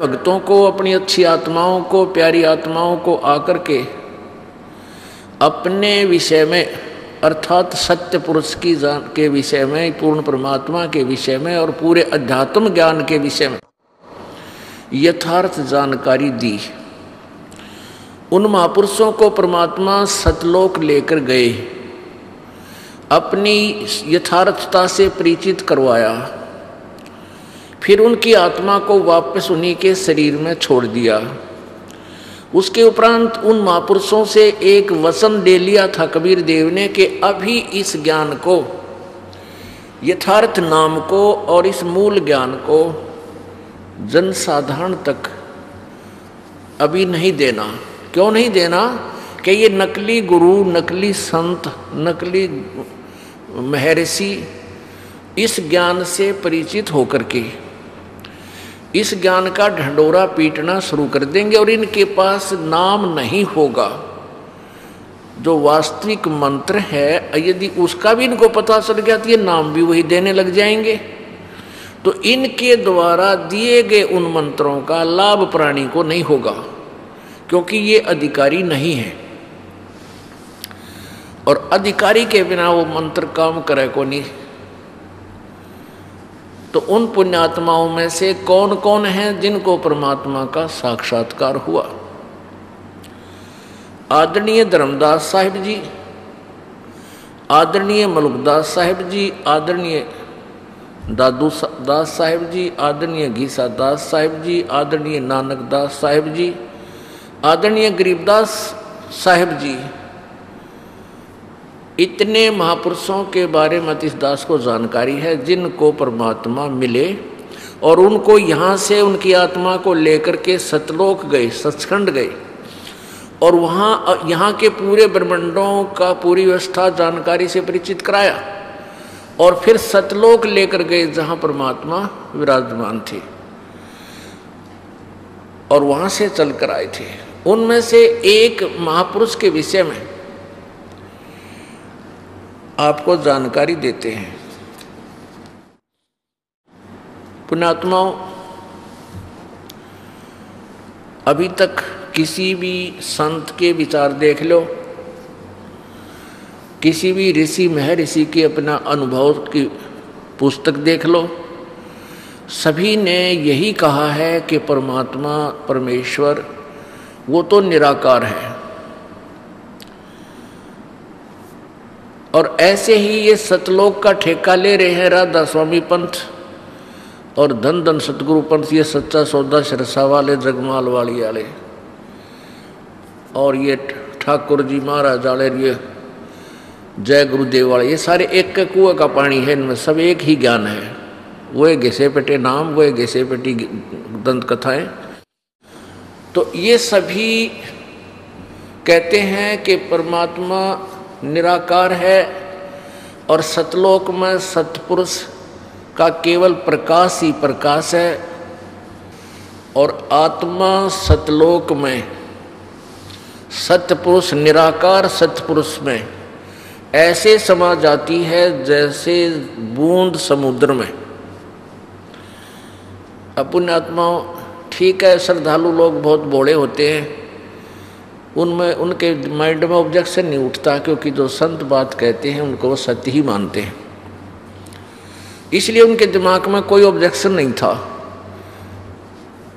भक्तों को, अपनी अच्छी आत्माओं को, प्यारी आत्माओं को आकर के अपने विषय में अर्थात सत्य पुरुष की के विषय में, पूर्ण परमात्मा के विषय में और पूरे अध्यात्म ज्ञान के विषय में यथार्थ जानकारी दी। उन महापुरुषों को परमात्मा सतलोक लेकर गए, अपनी यथार्थता से परिचित करवाया, फिर उनकी आत्मा को वापस उन्हीं के शरीर में छोड़ दिया। उसके उपरांत उन महापुरुषों से एक वचन ले लिया था कबीर देव ने कि अभी इस ज्ञान को, यथार्थ नाम को और इस मूल ज्ञान को जनसाधारण तक अभी नहीं देना। क्यों नहीं देना? कि ये नकली गुरु, नकली संत, नकली महर्षि इस ज्ञान से परिचित होकर के इस ज्ञान का ढंढोरा पीटना शुरू कर देंगे और इनके पास नाम नहीं होगा। जो वास्तविक मंत्र है, यदि उसका भी इनको पता चल गया तो ये नाम भी वही देने लग जाएंगे। तो इनके द्वारा दिए गए उन मंत्रों का लाभ प्राणी को नहीं होगा, क्योंकि ये अधिकारी नहीं है और अधिकारी के बिना वो मंत्र काम करे को नहीं। तो उन पुण्यात्माओं में से कौन कौन है जिनको परमात्मा का साक्षात्कार हुआ? आदरणीय धर्मदास साहिब जी, आदरणीय मलुकदास साहिब जी, आदरणीय दादू दास साहिब जी, आदरणीय घीसा दास साहिब जी, आदरणीय नानक दास साहिब जी, आदरणीय गरीबदास साहिब जी, इतने महापुरुषों के बारे में इस दास को जानकारी है जिनको परमात्मा मिले और उनको यहाँ से उनकी आत्मा को लेकर के सतलोक गए, सचखंड गए और वहाँ यहाँ के पूरे ब्रह्मांडों का पूरी व्यवस्था जानकारी से परिचित कराया और फिर सतलोक लेकर गए जहाँ परमात्मा विराजमान थे और वहाँ से चलकर आए थे। उनमें से एक महापुरुष के विषय में आपको जानकारी देते हैं। पुण्यात्माओं, अभी तक किसी भी संत के विचार देख लो, किसी भी ऋषि महर्षि के अपना अनुभव की पुस्तक देख लो, सभी ने यही कहा है कि परमात्मा, परमेश्वर वो तो निराकार है। और ऐसे ही ये सतलोक का ठेका ले रहे हैं राधा स्वामी पंथ और धन धन सतगुरु पंथ, ये सच्चा सौदा सिरसा वाले, जगमाल वाली वाले और ये ठाकुर जी महाराज वाले, ये जय गुरुदेव वाले, ये सारे एक कुएं का पानी है, इनमें सब एक ही ज्ञान है। वो घिसे पेटे नाम, वो घिसे पेटी दंत कथाएं। तो ये सभी कहते हैं कि परमात्मा निराकार है और सतलोक में सतपुरुष का केवल प्रकाश ही प्रकाश है और आत्मा सतलोक में सतपुरुष, निराकार सतपुरुष में ऐसे समा जाती है जैसे बूंद समुद्र में। पुण्यात्माओं, ठीक है, श्रद्धालु लोग बहुत भोले होते हैं, उनमें उनके माइंड में ऑब्जेक्शन नहीं उठता, क्योंकि जो संत बात कहते हैं उनको वो सत्य ही मानते हैं, इसलिए उनके दिमाग में कोई ऑब्जेक्शन नहीं था।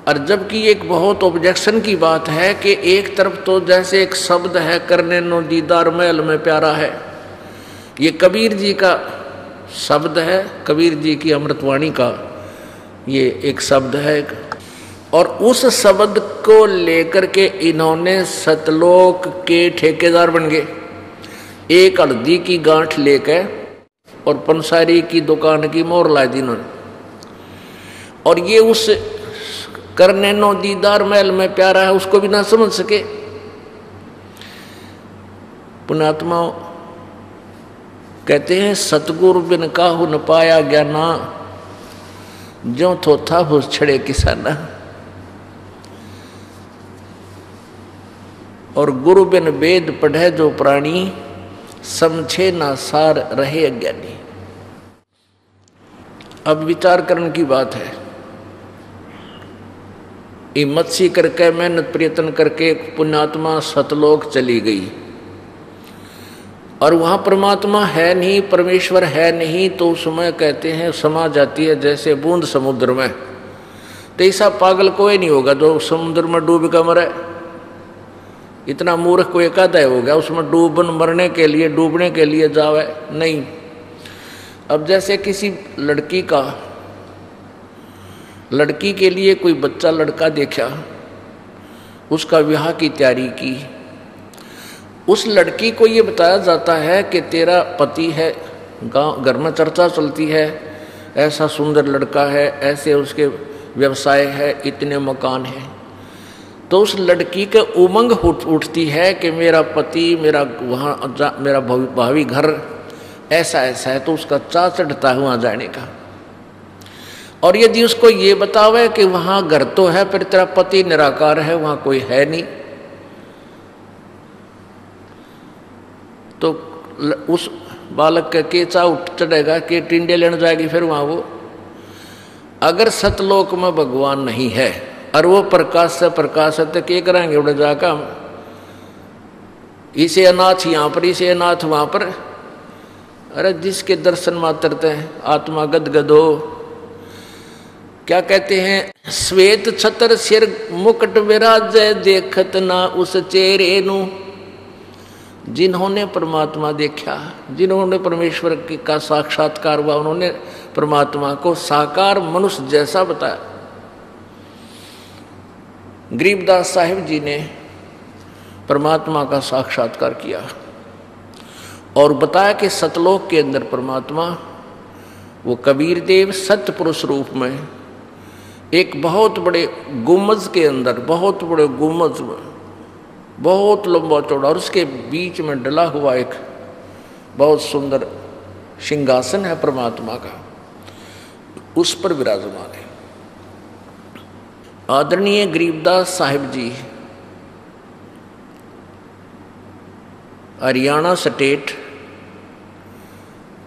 और जबकि एक बहुत ऑब्जेक्शन की बात है कि एक तरफ तो जैसे एक शब्द है, करने नो दीदार महल में प्यारा है, ये कबीर जी का शब्द है, कबीर जी की अमृतवाणी का ये एक शब्द है और उस शब्द को लेकर के इन्होंने सतलोक के ठेकेदार बन गए। एक हल्दी की गांठ लेकर और पंसारी की दुकान की मोहर ला दी इन्होंने और ये उस करने नो दीदार महल में प्यारा है उसको भी ना समझ सके। पुण्यात्माओं कहते हैं सतगुरु बिन काहू न पाया ज्ञाना, ज्यों थोथा भूस छड़े किसाना। और गुरु बिन वेद पढ़े जो प्राणी, समझे ना सार रहे अज्ञानी। अब विचार करने की बात है। हिम्मत सी करके मेहनत प्रयत्न करके पुण्यात्मा सतलोक चली गई और वहाँ परमात्मा है नहीं, परमेश्वर है नहीं, तो उसमें कहते हैं समा जाती है जैसे बूंद समुद्र में। तो ऐसा पागल कोई नहीं होगा जो समुद्र में डूब कर मरे। इतना मूर्ख कोई एकादा हो गया उसमें डूबने के लिए जावे नहीं। अब जैसे किसी लड़की के लिए कोई बच्चा लड़का देखा, उसका विवाह की तैयारी की, उस लड़की को ये बताया जाता है कि तेरा पति है, गांव घर में चर्चा चलती है, ऐसा सुंदर लड़का है, ऐसे उसके व्यवसाय है, इतने मकान हैं। तो उस लड़की के उमंग उठती है कि मेरा पति, मेरा भावी घर ऐसा ऐसा है, तो उसका चाह चढ़ता है वहाँ जाने का। और यदि उसको ये बतावे कि वहाँ घर तो है पर तेरा पति निराकार है, वहाँ कोई है नहीं, तो उस बालक के चाह उठ चढ़ेगा कि टिंडे लेने जाएगी। फिर वहाँ वो अगर सतलोक में भगवान नहीं है और वो प्रकाश से प्रकाश है तो क्या करेंगे उड़े जाकर, इसे अनाथ यहाँ पर, इसे अनाथ वहाँ पर। अरे जिसके दर्शन मात्र थे आत्मा गदगद हो। क्या कहते हैं, श्वेत छतर सिर मुकुट विराजे देखत ना उस चेहरे नु। जिन्होंने परमात्मा देखा, जिन्होंने परमेश्वर का साक्षात्कार हुआ, उन्होंने परमात्मा को साकार मनुष्य जैसा बताया। गरीबदास साहिब जी ने परमात्मा का साक्षात्कार किया और बताया कि सतलोक के अंदर परमात्मा, वो कबीर देव सत्य पुरुष रूप में एक बहुत बड़े गुम्बज के अंदर, बहुत बड़े गुम्बज में, बहुत लंबा चौड़ा, और उसके बीच में डला हुआ एक बहुत सुंदर सिंहासन है परमात्मा का, उस पर विराजमान है। आदरणीय गरीबदास साहिब जी हरियाणा स्टेट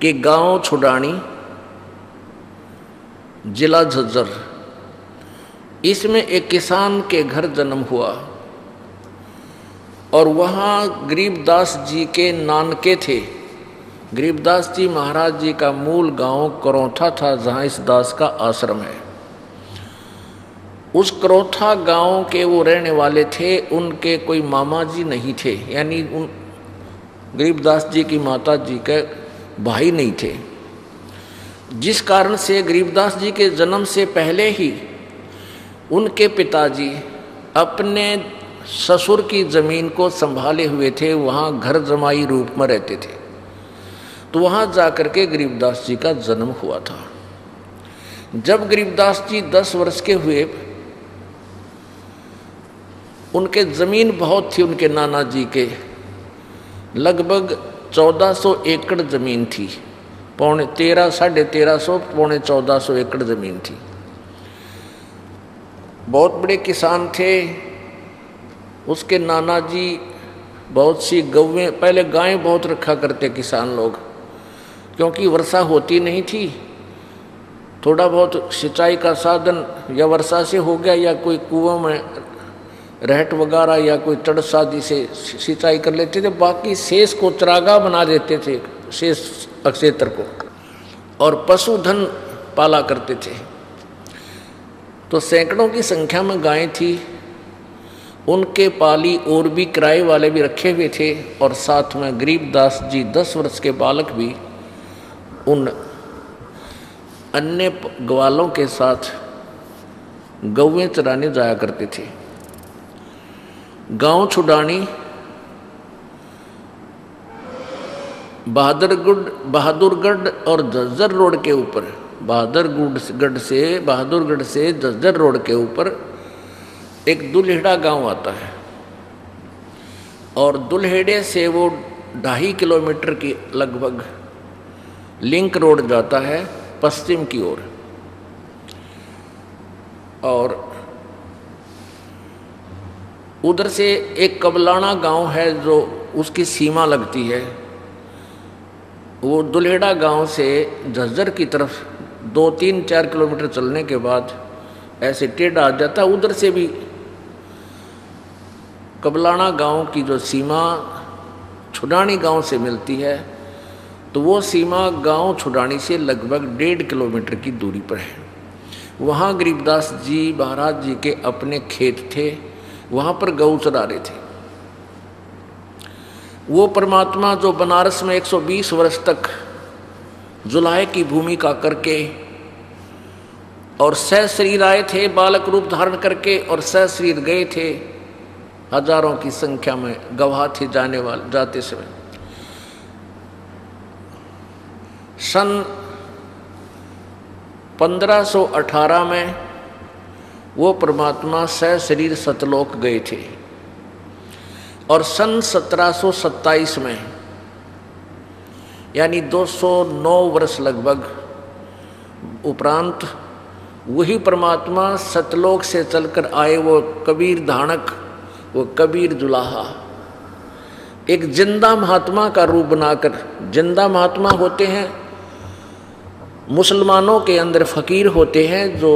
के गांव छुडानी, जिला झज्जर, इसमें एक किसान के घर जन्म हुआ और वहाँ गरीबदास जी के नानके थे। गरीबदास जी महाराज जी का मूल गांव करौथा था, जहाँ इस दास का आश्रम है। उस करौथा गांव के वो रहने वाले थे, उनके कोई मामा जी नहीं थे, यानी उन गरीबदास जी की माता जी के भाई नहीं थे, जिस कारण से गरीबदास जी के जन्म से पहले ही उनके पिताजी अपने ससुर की जमीन को संभाले हुए थे, वहाँ घर जमाई रूप में रहते थे। तो वहाँ जाकर के गरीबदास जी का जन्म हुआ था। जब गरीबदास जी 10 वर्ष के हुए, उनके जमीन बहुत थी, उनके नाना जी के लगभग 1400 एकड़ जमीन थी, 1350 पौने 1400 एकड़ जमीन थी। बहुत बड़े किसान थे। उसके नाना जी बहुत सी गौवें, पहले गायें बहुत रखा करते किसान लोग, क्योंकि वर्षा होती नहीं थी। थोड़ा बहुत सिंचाई का साधन या वर्षा से हो गया या कोई कुआं में रहट वगैरह या कोई चढ़ शादी से सिंचाई कर लेते थे, बाकी शेष को चरागाह बना देते थे, शेष क्षेत्र को, और पशुधन पाला करते थे। तो सैकड़ों की संख्या में गायें थी, उनके पाली और भी किराए वाले भी रखे हुए थे, और साथ में गरीबदास जी 10 वर्ष के बालक भी उन अन्य ग्वालों के साथ गौवें चराने जाया करते थे। गांव छुडानी बहादुरगढ़ और झज्जर रोड के ऊपर, बहादुरगढ़ से झज्जर रोड के ऊपर एक दुल्हेड़ा गांव आता है, और दुल्हेड़े से वो 2.5 किलोमीटर की लगभग लिंक रोड जाता है पश्चिम की ओर, और उधर से एक कबलाना गांव है जो उसकी सीमा लगती है। वो दुल्हेड़ा गांव से झज्जर की तरफ 2-3-4 किलोमीटर चलने के बाद ऐसे टेढ़ा आ जाता। उधर से भी कबलाना गांव की जो सीमा छुडानी गांव से मिलती है, तो वो सीमा गांव छुडानी से लगभग 1.5 किलोमीटर की दूरी पर है। वहाँ गरीबदास जी महाराज जी के अपने खेत थे, वहाँ पर गऊ चरा रहे थे। वो परमात्मा जो बनारस में 120 वर्ष तक जुलाहे की भूमिका करके और सशरीर आए थे, बालक रूप धारण करके, और सशरीर गए थे, हजारों की संख्या में गवाह थे जाने वाले जाते समय। सन 1518 में वो परमात्मा सशरीर सतलोक गए थे, और सन 1727 में यानी 209 वर्ष लगभग उपरांत वही परमात्मा सतलोक से चलकर आए। वो कबीर धानक, वो कबीर जुलाहा, एक जिंदा महात्मा का रूप बनाकर। जिंदा महात्मा होते हैं मुसलमानों के अंदर फकीर होते हैं जो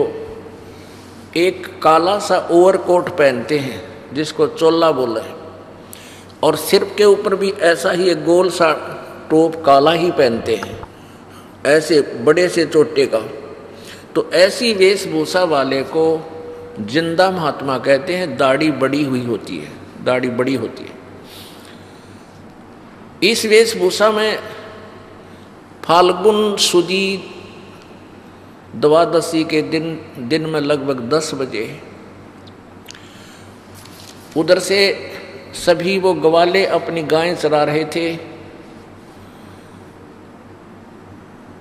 एक काला सा ओवरकोट पहनते हैं जिसको चोला बोला है, और सिर के ऊपर भी ऐसा ही एक गोल सा टोप काला ही पहनते हैं, ऐसे बड़े से चोटे का। तो ऐसी वेशभूषा वाले को जिंदा महात्मा कहते हैं। दाढ़ी बड़ी हुई होती है, दाढ़ी बड़ी होती है। इस वेशभूषा में फाल्गुन सुदी द्वादशी के दिन में लगभग 10 बजे उधर से सभी वो ग्वाले अपनी गायें चरा रहे थे,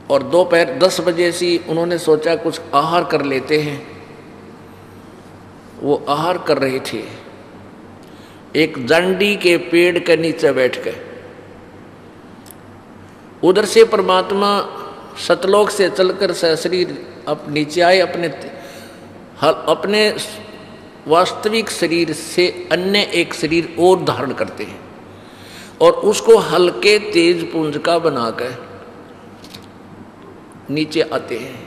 और दोपहर 10 बजे से उन्होंने सोचा कुछ आहार कर लेते हैं। वो आहार कर रहे थे एक जांडी के पेड़ के नीचे बैठ के। उधर से परमात्मा सतलोक से चलकर सशरीर अब नीचे आए, अपने वास्तविक शरीर से अन्य एक शरीर और धारण करते हैं, और उसको हल्के तेज पुंज का बनाकर नीचे आते हैं,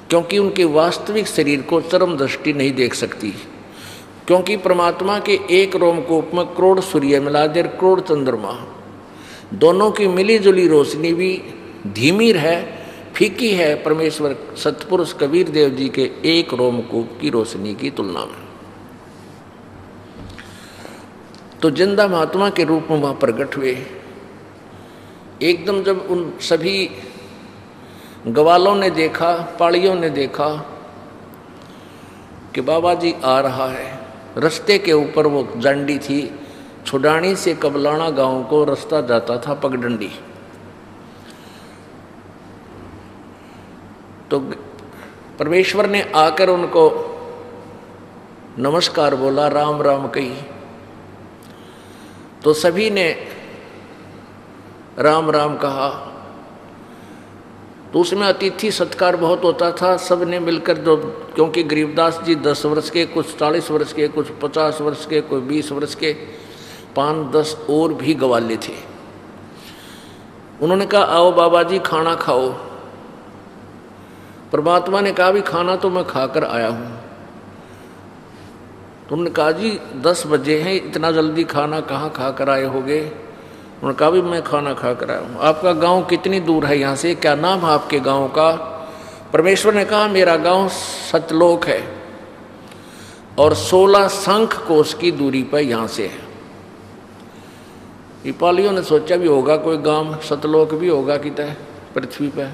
क्योंकि उनके वास्तविक शरीर को चरम दृष्टि नहीं देख सकती। क्योंकि परमात्मा के एक रोमकूप में करोड़ सूर्य मिला दे, करोड़ चंद्रमा, दोनों की मिली जुली रोशनी भी धीमी है, फीकी है परमेश्वर सतपुरुष कबीर देव जी के एक रोमकूप की रोशनी की तुलना में। तो जिंदा महात्मा के रूप में वहां प्रकट हुए। एकदम जब उन सभी ग्वालों ने देखा, पाड़ियों ने देखा कि बाबा जी आ रहा है, रास्ते के ऊपर वो जांडी थी, छुडानी से कबलाना गांव को रास्ता जाता था पगडंडी। तो परमेश्वर ने आकर उनको नमस्कार बोला, राम राम कही। तो सभी ने राम राम कहा। तो उसमें अतिथि सत्कार बहुत होता था, सब ने मिलकर, जो क्योंकि गरीबदास जी 10 वर्ष के, कुछ 40 वर्ष के, कुछ 50 वर्ष के, कोई 20 वर्ष के, 5-10 और भी ग्वाले थे। उन्होंने कहा आओ बाबा जी खाना खाओ। परमात्मा ने कहा भी खाना तो मैं खाकर आया हूं। तो उन्होंने कहा जी 10 बजे हैं, इतना जल्दी खाना कहाँ खा कर आए होगे? उन्होंने कहा भी मैं खाना खा कर आया हूँ। आपका गांव कितनी दूर है यहाँ से, क्या नाम है आपके गांव का? परमेश्वर ने कहा मेरा गांव सतलोक है और 16 शंख कोस की दूरी पर यहाँ से है। नेपालियों ने सोचा भी होगा कोई गांव सतलोक भी होगा कितना पृथ्वी पर,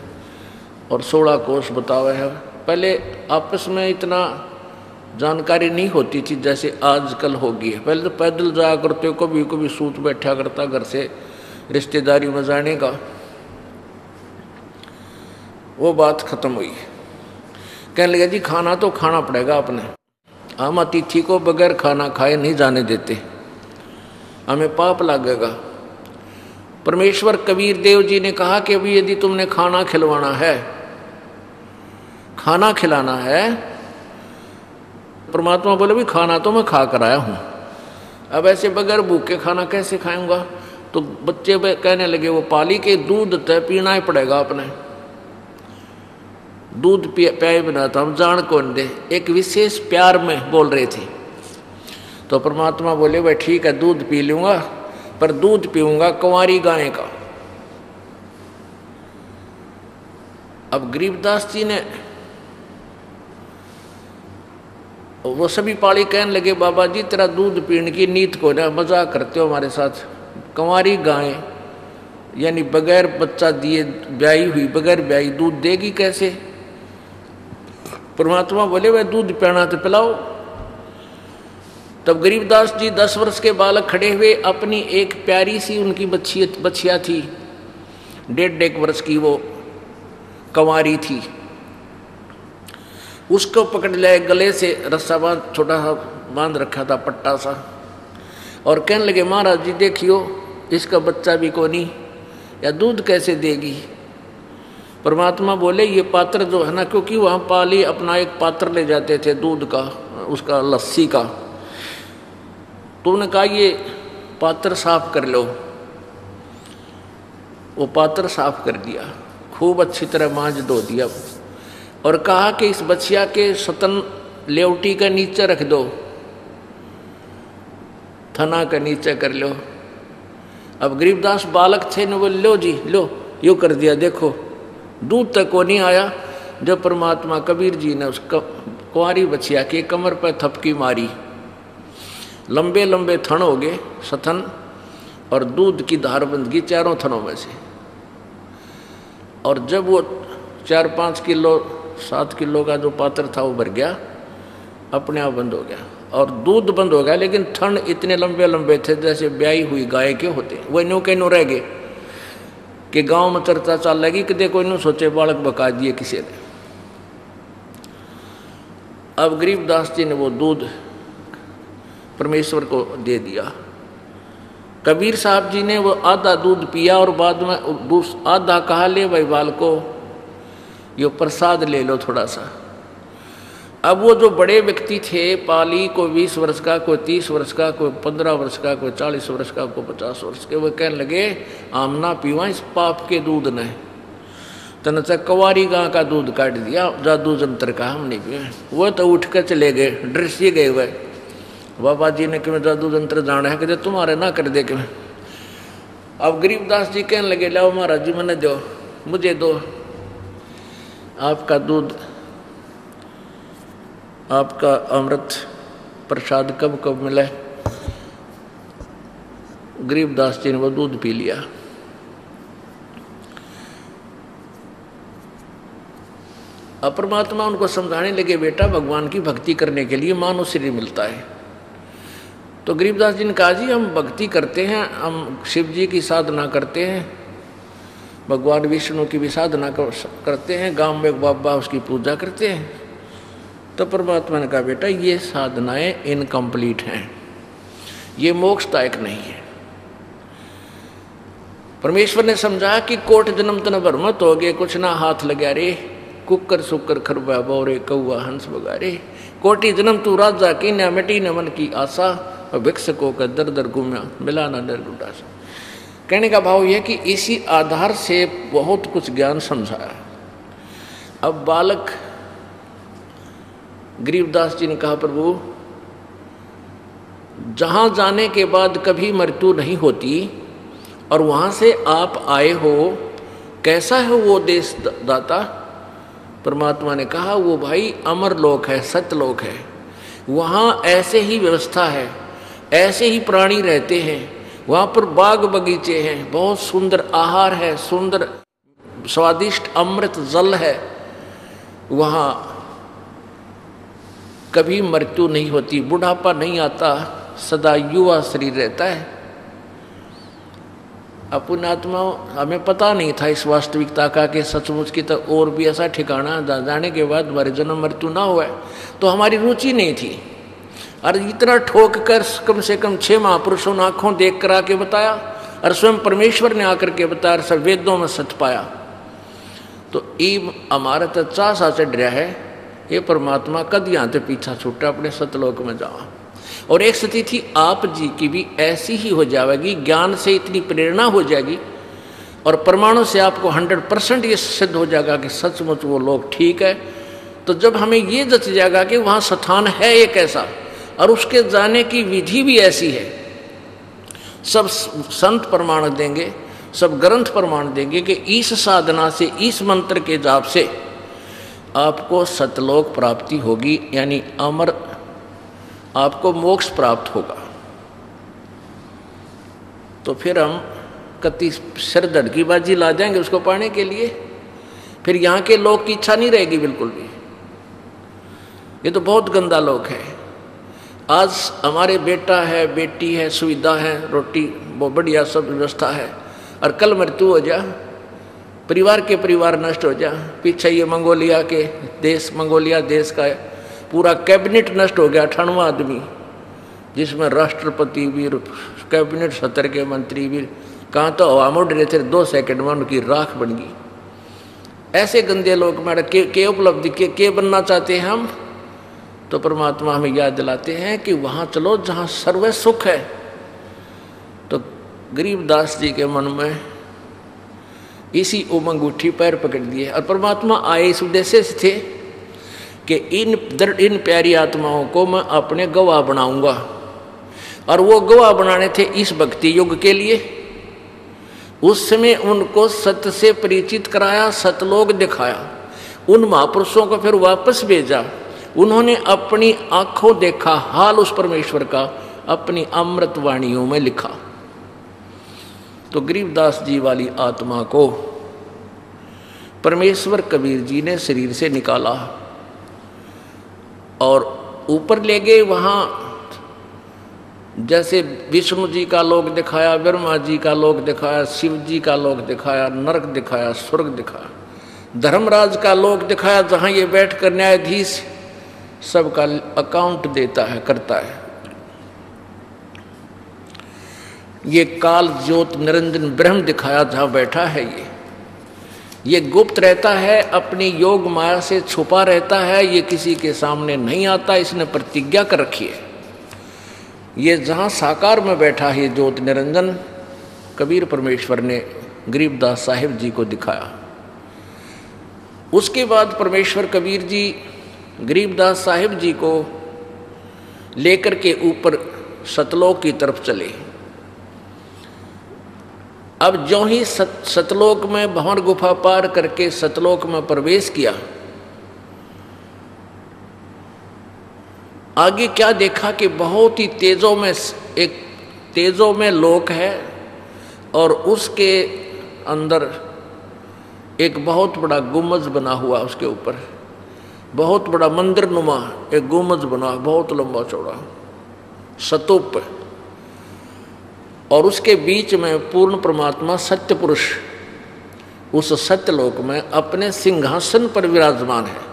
और 16 कोस बतावे है। पहले आपस में इतना जानकारी नहीं होती थी जैसे आजकल होगी। पहले तो पैदल जाया करते, कभी सूत बैठा करता घर से रिश्तेदारी में जाने का, वो बात खत्म हुई। कहने लगा जी खाना तो खाना पड़ेगा आपने, हम अतिथि को बगैर खाना खाए नहीं जाने देते, हमें पाप लगेगा। परमेश्वर कबीर देव जी ने कहा कि अभी यदि तुमने खाना खिलवाना है, खाना खिलाना है, परमात्मा बोले भी खाना तो मैं खा कर आया हूं, अब ऐसे बगैर भूखे खाना कैसे खाऊंगा? तो बच्चे कहने लगे वो पाली के दूध तय पीना ही पड़ेगा अपने। दूध प्याए बिना तो हम जान कौन दे। एक विशेष प्यार में बोल रहे थे। तो परमात्मा बोले भाई ठीक है दूध पी लूँगा, पर दूध पीऊँगा कुंवारी गाय का। अब गरीबदास जी ने वो सभी पाली कहने लगे बाबा जी तेरा दूध पीने की नीत को ना मजाक करते हो हमारे साथ। कुंवारी गाय यानी बगैर बच्चा दिए ब्याई हुई, बगैर ब्याई दूध देगी कैसे? परमात्मा बोले वह दूध पिलाना तो पिलाओ। तब गरीबदास जी 10 वर्ष के बालक खड़े हुए, अपनी एक प्यारी सी उनकी बच्चिया थी, 1.5 वर्ष की, वो कुंवारी थी, उसको पकड़ लिया, गले से रस्सा बांध छोटा सा बांध रखा था पट्टा सा, और कहने लगे महाराज जी देखियो इसका बच्चा भी कोनी, या दूध कैसे देगी? परमात्मा बोले ये पात्र जो है ना, क्योंकि वहाँ पाली अपना एक पात्र ले जाते थे दूध का, उसका लस्सी का, तो उन्होंने कहा ये पात्र साफ कर लो। वो पात्र साफ कर दिया, खूब अच्छी तरह मांझ धो दिया, और कहा कि इस बच्चिया के सतन लेवटी का नीचे रख दो, थना का नीचे कर लो। अब गरीबदास बालक थे न, बोले लो जी लो, यो कर दिया, देखो दूध तक को नहीं आया। जब परमात्मा कबीर जी ने उस कुंवारी बच्चिया की कमर पर थपकी मारी, लंबे लंबे थन हो गए सथन, और दूध की धार बंध गई चारों थनों में से। और जब वो 4-5 किलो 7 किलो का जो पात्र था वो भर गया, अपने आप बंद हो गया, और दूध बंद हो गया, लेकिन थन इतने लंबे लंबे थे जैसे ब्याई हुई गाय के होते। वह नो के नो रह गए कि गांव में चर्चा चल लगी कि देखो इन्हों सोचे बालक बका दिए किसी ने। अब गरीबदास जी ने वो दूध परमेश्वर को दे दिया। कबीर साहब जी ने वो आधा दूध पिया, और बाद में आधा कहा ले भाई बालको यो प्रसाद ले लो थोड़ा सा। अब वो जो बड़े व्यक्ति थे पाली, कोई 20 वर्ष का, कोई 30 वर्ष का, कोई 15 वर्ष का, कोई 40 वर्ष का, कोई 50 वर्ष के, वो कहने लगे आमना पीवा इस पाप के दूध ने, तन से कुंवारी गां का दूध काट दिया, जादू जंत्र का हम नहीं पिए। वो तो उठ कर चले गए, डर से गए हुए। बाबा जी ने कि मैं जादू जंत्र जाना है, कहते तुम्हारे ना कर दे कि। अब गरीबदास जी कहने लगे लाओ महाराज जी मैंने दो, मुझे दो आपका दूध, आपका अमृत प्रसाद कब कब मिला? गरीबदास जी ने वो दूध पी लिया। अब परमात्मा उनको समझाने लगे बेटा भगवान की भक्ति करने के लिए मानव शरीर मिलता है। तो गरीबदास जी ने कहा जी हम भक्ति करते हैं, हम शिव जी की साधना करते हैं, भगवान विष्णु की भी साधना करते हैं, गांव में एक बाबा उसकी पूजा करते हैं। तो परमात्मा ने कहा बेटा ये साधनाएं इनकम्प्लीट हैं, ये मोक्षदायक नहीं है। परमेश्वर ने समझा कि कोट जन्म तन भरमत हो गए, कुछ ना हाथ लगा रे, कुकर सुकर खरबा बोरे कौआ हंस बगारे, कोटि जन्म तू राजा की न मिटी न मन की आशा, और भिक्षकों का दर दर घूमा मिला न डर उदासा। कहने का भाव यह कि इसी आधार से बहुत कुछ ज्ञान समझाया। अब बालक गरीबदास जी ने कहा प्रभु जहां जाने के बाद कभी मृत्यु नहीं होती, और वहां से आप आए हो, कैसा है वो देश दाता? परमात्मा ने कहा वो भाई अमर लोक है, सत्यलोक है, वहां ऐसे ही व्यवस्था है, ऐसे ही प्राणी रहते हैं, वहां पर बाग बगीचे हैं, बहुत सुंदर आहार है, सुंदर स्वादिष्ट अमृत जल है, वहां कभी मृत्यु नहीं होती, बुढ़ापा नहीं आता, सदा युवा शरीर रहता है। अपन आत्मा हमें पता नहीं था इस वास्तविकता का कि सचमुच की तो और भी ऐसा ठिकाना जाने के बाद हमारे जन्म मृत्यु ना हुआ है, तो हमारी रुचि नहीं थी। और इतना ठोक कर कम से कम 6 महापुरुषों ने आंखों देख कर आके बताया, और स्वयं परमेश्वर ने आकर के बताया, सब वेदों में सच पाया। तो ये हमारा तो चाह सा चढ़ रहा है, ये परमात्मा कद यहाँ से पीछा छूटा, अपने सतलोक में जाओ। और एक स्थिति आप जी की भी ऐसी ही हो जाएगी, ज्ञान से इतनी प्रेरणा हो जाएगी, और प्रमाणों से आपको 100% ये सिद्ध हो जाएगा कि सचमुच वो लोग ठीक है। तो जब हमें ये जच जाएगा कि वहाँ स्थान है एक ऐसा और उसके जाने की विधि भी ऐसी है, सब संत प्रमाण देंगे, सब ग्रंथ प्रमाण देंगे कि इस साधना से, इस मंत्र के जाप से आपको सतलोक प्राप्ति होगी, यानी अमर आपको मोक्ष प्राप्त होगा। तो फिर हम कति सिर धड़की बाजी ला जाएंगे उसको पाने के लिए, फिर यहाँ के लोग की इच्छा नहीं रहेगी बिल्कुल भी। ये तो बहुत गंदा लोग है। आज हमारे बेटा है, बेटी है, सुविधा है, रोटी बहुत बढ़िया सब व्यवस्था है, और कल मृत्यु हो जा, परिवार के परिवार नष्ट हो जा। पीछे ये मंगोलिया के देश, मंगोलिया देश का पूरा कैबिनेट नष्ट हो गया, 98वां आदमी, जिसमें राष्ट्रपति भी, कैबिनेट सत्र के मंत्री भी, कहाँ तो हवा में उड़ रहे थे, 2 सेकंड में उनकी राख बन गई। ऐसे गंदे लोग हमारे के उपलब्धि के बनना चाहते हैं हम। तो परमात्मा हमें याद दिलाते हैं कि वहाँ चलो जहाँ सर्व सुख है। तो गरीबदास जी के मन में इसी उमंग उठी, पैर पकड़ दिए, और परमात्मा आए इस उद्देश्य से थे कि इन प्यारी आत्माओं को मैं अपने गवाह बनाऊंगा। और वो गवाह बनाने थे इस भक्ति युग के लिए। उस समय उनको सत्य से परिचित कराया, सतलोक दिखाया, उन महापुरुषों को फिर वापस भेजा। उन्होंने अपनी आंखों देखा हाल उस परमेश्वर का, अपनी अमृत वाणियों में लिखा। तो गरीबदास जी वाली आत्मा को परमेश्वर कबीर जी ने शरीर से निकाला और ऊपर ले गए। वहाँ जैसे विष्णु जी का लोक दिखाया, ब्रह्मा जी का लोक दिखाया, शिव जी का लोक दिखाया, नरक दिखाया, स्वर्ग दिखाया, धर्मराज का लोक दिखाया, जहाँ ये बैठ कर न्यायाधीश सबका अकाउंट देता है, करता है। ये काल ज्योत निरंजन ब्रह्म दिखाया, जहाँ बैठा है ये गुप्त रहता है, अपनी योग माया से छुपा रहता है, ये किसी के सामने नहीं आता, इसने प्रतिज्ञा कर रखी है। ये जहाँ साकार में बैठा है ज्योत निरंजन, कबीर परमेश्वर ने गरीबदास साहिब जी को दिखाया। उसके बाद परमेश्वर कबीर जी गरीबदास साहिब जी को लेकर के ऊपर सतलोक की तरफ चले। अब जो ही सतलोक में भंवर गुफा पार करके सतलोक में प्रवेश किया, आगे क्या देखा कि बहुत ही तेजों में एक तेजों में लोक है, और उसके अंदर एक बहुत बड़ा गुम्बज बना हुआ, उसके ऊपर बहुत बड़ा मंदिर नुमा एक गुम्बज बना, बहुत लंबा चौड़ा स्तूप, और उसके बीच में पूर्ण परमात्मा सत्य पुरुष उस सत्यलोक में अपने सिंहासन पर विराजमान है।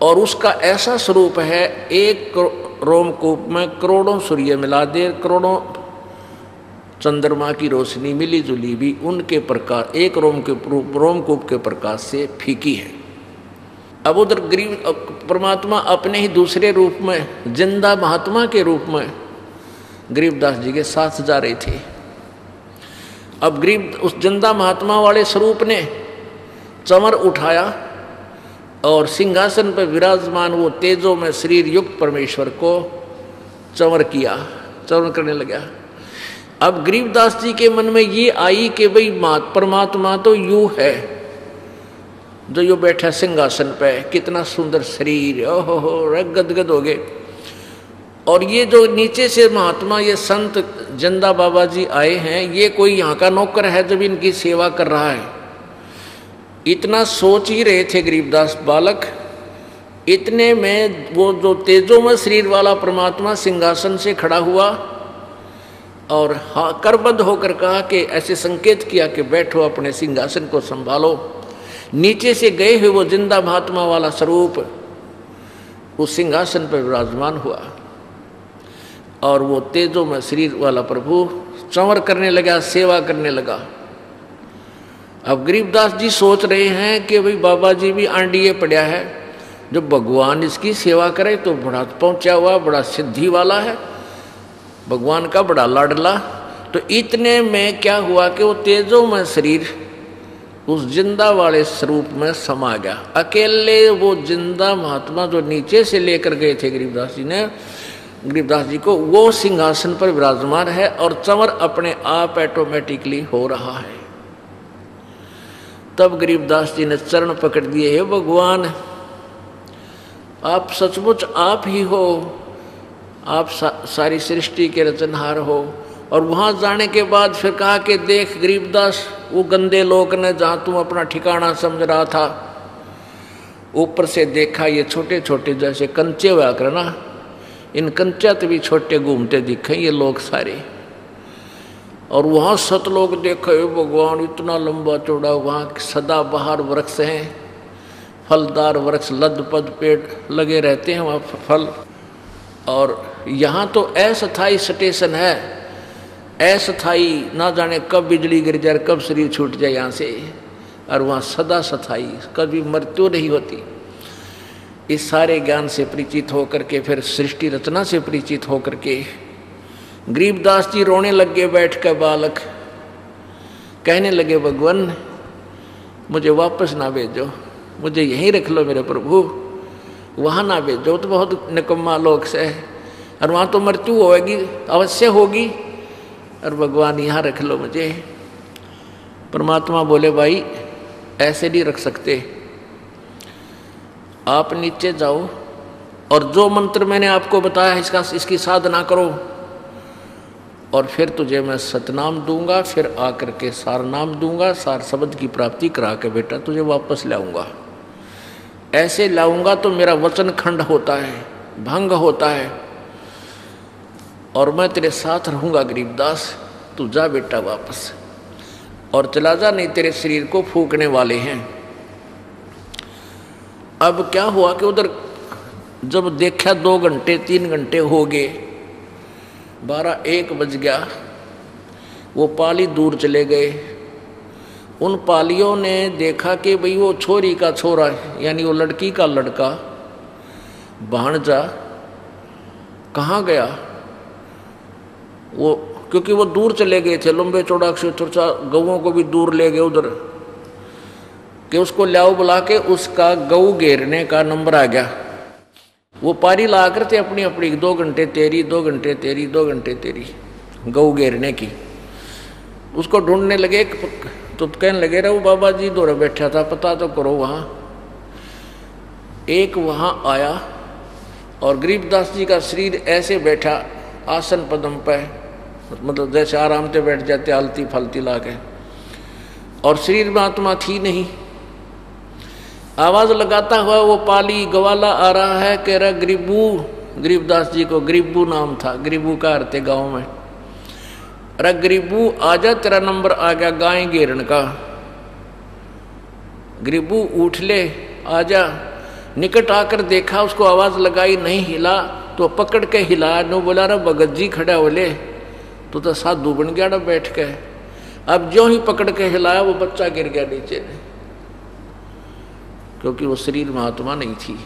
और उसका ऐसा स्वरूप है, एक रोमकूप में करोड़ों सूर्य मिला दे, करोड़ों चंद्रमा की रोशनी मिली जुली भी उनके प्रकाश एक रोमकूप के प्रकाश से फीकी है। अब उधर गरीब परमात्मा अपने ही दूसरे रूप में, जिंदा महात्मा के रूप में गरीबदास जी के साथ जा रहे थे। अब गरीब उस जिंदा महात्मा वाले स्वरूप ने चमर उठाया और सिंहासन पर विराजमान वो तेजों में शरीर युक्त परमेश्वर को चमर किया, चमर करने लगा। अब गरीबदास जी के मन में ये आई कि भाई परमात्मा तो यूं है जो यो बैठा सिंहासन पे, कितना सुंदर शरीर, ओहो गदगद हो गए। और ये जो नीचे से महात्मा, ये संत जिंदा बाबा जी आए हैं, ये कोई यहाँ का नौकर है जब इनकी सेवा कर रहा है। इतना सोच ही रहे थे गरीबदास बालक। इतने में वो जो तेजोमय शरीर वाला परमात्मा सिंहासन से खड़ा हुआ और हाँ करबद्ध होकर कहा कि ऐसे संकेत किया कि बैठो, अपने सिंहासन को संभालो। नीचे से गए हुए वो जिंदा महात्मा वाला स्वरूप उस सिंहासन पर विराजमान हुआ और वो तेजों में शरीर वाला प्रभु चंवर करने लगा, सेवा करने लगा। अब गरीबदास जी सोच रहे हैं कि भाई बाबा जी भी आंडिये पड़ा है, जब भगवान इसकी सेवा करे तो बड़ा पहुंचा हुआ, बड़ा सिद्धि वाला है, भगवान का बड़ा लाडला, तो इतने में क्या हुआ कि वो तेजोमय शरीर उस जिंदा वाले स्वरूप में समा गया। अकेले वो जिंदा महात्मा जो नीचे से लेकर गए थे गरीबदास जी को, वो सिंहासन पर विराजमान है और चंवर अपने आप ऑटोमेटिकली हो रहा है। तब गरीबदास जी ने चरण पकड़ दिए, हे भगवान आप सचमुच आप ही हो, आप सारी सृष्टि के रचनहार हो। और वहां जाने के बाद फिर कहा कि देख गरीबदास, वो गंदे लोग ने जहां तुम अपना ठिकाना समझ रहा था, ऊपर से देखा ये छोटे छोटे जैसे कंचे हुआ कर ना, इन कंचत भी छोटे घूमते दिखे ये लोग सारे। और वहाँ सतलोक देखे भगवान, इतना लंबा चौड़ा, वहाँ सदाबहार वृक्ष हैं, फलदार वृक्ष, लदपद पेड़ लगे रहते हैं वहाँ फल। और यहाँ तो अस्थायी स्टेशन है, अस्थायी, ना जाने कब बिजली गिर जाए, कब शरीर छूट जाए यहाँ से। और वहाँ सदा स्थायी, कभी मृत्यु नहीं होती। इस सारे ज्ञान से परिचित होकर के, फिर सृष्टि रचना से परिचित होकर के गरीबदास जी रोने लगे बैठ कर बालक, कहने लगे भगवान मुझे वापस ना भेजो, मुझे यहीं रख लो मेरे प्रभु, वहाँ ना भेजो, तो बहुत निकम्मा लोग से है और वहाँ तो मृत्यु होगी, अवश्य होगी, और भगवान यहाँ रख लो मुझे। परमात्मा बोले भाई ऐसे नहीं रख सकते, आप नीचे जाओ और जो मंत्र मैंने आपको बताया इसकी साधना करो, और फिर तुझे मैं सतनाम दूंगा, फिर आकर के सार नाम दूंगा, सार शब्द की प्राप्ति करा के बेटा तुझे वापस लाऊंगा। ऐसे लाऊंगा तो मेरा वचन खंड होता है, भंग होता है, और मैं तेरे साथ रहूंगा गरीबदास, तू जा बेटा वापस और चला जा, नहीं तेरे शरीर को फूकने वाले हैं। अब क्या हुआ कि उधर जब देखा 2 घंटे 3 घंटे हो गए, 12-1 बज गया, वो पाली दूर चले गए। उन पालियों ने देखा कि भाई वो छोरी का छोरा यानी वो लड़की का लड़का भांजा कहाँ गया, वो क्योंकि वो दूर चले गए थे, लंबे चौड़ा चौड़ा गऊओं को भी दूर ले गए उधर, कि उसको लाओ बुला के, उसका गऊ घेरने का नंबर आ गया। वो पारी ला करते अपनी अपनी 2 घंटे तेरी, 2 घंटे तेरी, 2 घंटे तेरी गऊ घेरने की। उसको ढूंढने लगे तो कहने लगे रहो बाबा जी दौरे बैठा था, पता तो करो। वहाँ एक वहाँ आया और गरीबदास जी का शरीर ऐसे बैठा आसन पदम पे, मतलब जैसे आराम से बैठ जाते आलती फालती ला के, और शरीर में आत्मा थी नहीं। आवाज लगाता हुआ वो पाली गवाला आ रहा है, कह रहा गरीबदास जी को गरीबू नाम था, गरीबू का अर्थ है गाँव में। अरे गरीबू आजा, तेरा नंबर आ गया गाय घेरन का, गरीबू उठ ले आजा। निकट आकर देखा, उसको आवाज लगाई, नहीं हिला, तो पकड़ के हिलाया, नो बोला रहा भगत जी खड़ा बोले तो साधु बन गया ना बैठ के। अब जो ही पकड़ के हिलाया वो बच्चा गिर गया नीचे, क्योंकि वो शरीर में आत्मा नहीं थी।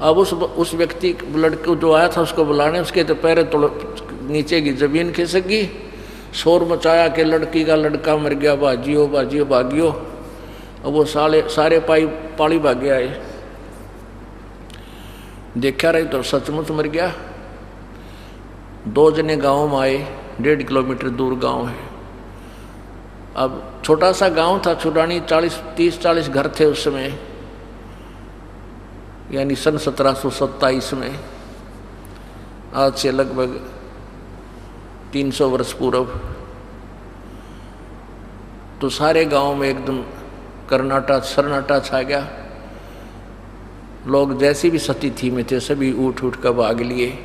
अब उस व्यक्ति लड़के जो आया था उसको बुलाने, उसके तो पैर नीचे की जमीन खिसक गई, शोर मचाया कि लड़की का लड़का मर गया, भाजियो भाजियो भागियो। अब वो सारे पाली भागे आए, देखा रहे तो सचमुच मर गया। 2 जने गांव में आए, 1.5 किलोमीटर दूर गांव है। अब छोटा सा गांव था, छुड़ानी 30-40 घर थे उस समय, यानी सन 1727 में, आज से लगभग 300 वर्ष पूर्व। तो सारे गांव में एकदम सन्नाटा छा गया। लोग जैसी भी स्थिति में थे सभी उठ कर भाग लिए।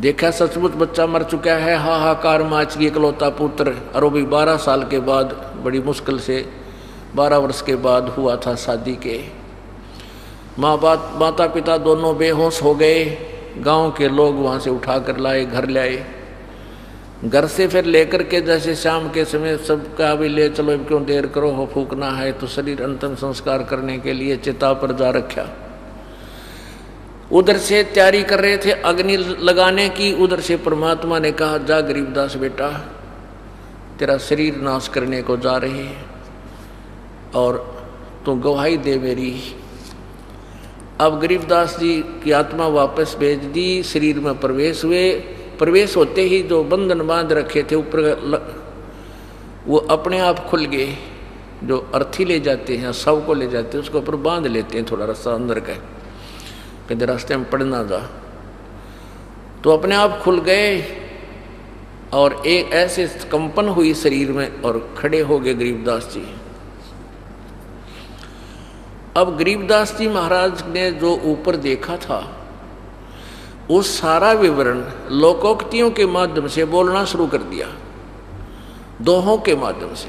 देखा सचमुच बच्चा मर चुका है, हाहाकार माच गई, इकलौता पुत्र। और वो भी 12 साल के बाद, बड़ी मुश्किल से 12 वर्ष के बाद हुआ था शादी के। माता पिता दोनों बेहोश हो गए। गांव के लोग वहाँ से उठा कर लाए, घर लाए। घर से फिर लेकर के जैसे शाम के समय सबका भी ले चलो, क्यों देर करो, हो फूकना है, तो शरीर अंतिम संस्कार करने के लिए चिता पर जा रखा। उधर से तैयारी कर रहे थे अग्नि लगाने की, उधर से परमात्मा ने कहा जा गरीबदास बेटा, तेरा शरीर नाश करने को जा रहे है और तू गवाही दे मेरी। अब गरीबदास जी की आत्मा वापस भेज दी, शरीर में प्रवेश हुए। प्रवेश होते ही जो बंधन बांध रखे थे ऊपर वो अपने आप खुल गए। जो अर्थी ले जाते हैं, शव को ले जाते हैं, उसको ऊपर बांध लेते हैं थोड़ा रास्ता अंदर का, कहते रास्ते में पड़ना जा, तो अपने आप खुल गए और एक ऐसे कंपन हुई शरीर में और खड़े हो गए गरीबदास जी। अब गरीबदास जी महाराज ने जो ऊपर देखा था उस सारा विवरण लोकोक्तियों के माध्यम से बोलना शुरू कर दिया, दोहों के माध्यम से।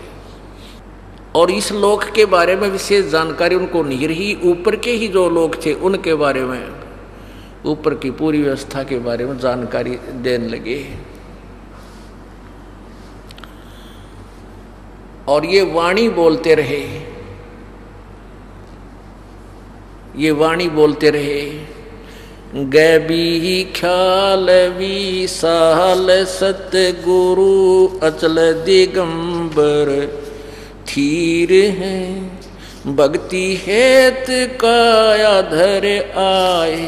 और इस लोक के बारे में विशेष जानकारी उनको नहीं रही। ऊपर के ही जो लोग थे उनके बारे में, ऊपर की पूरी व्यवस्था के बारे में जानकारी देने लगे। और ये वाणी बोलते रहे, ये वाणी बोलते रहे, गैबी ख्याल विशाल सतगुरु अचल दिगंबर थीर है, भक्ति हेत काया धर आए,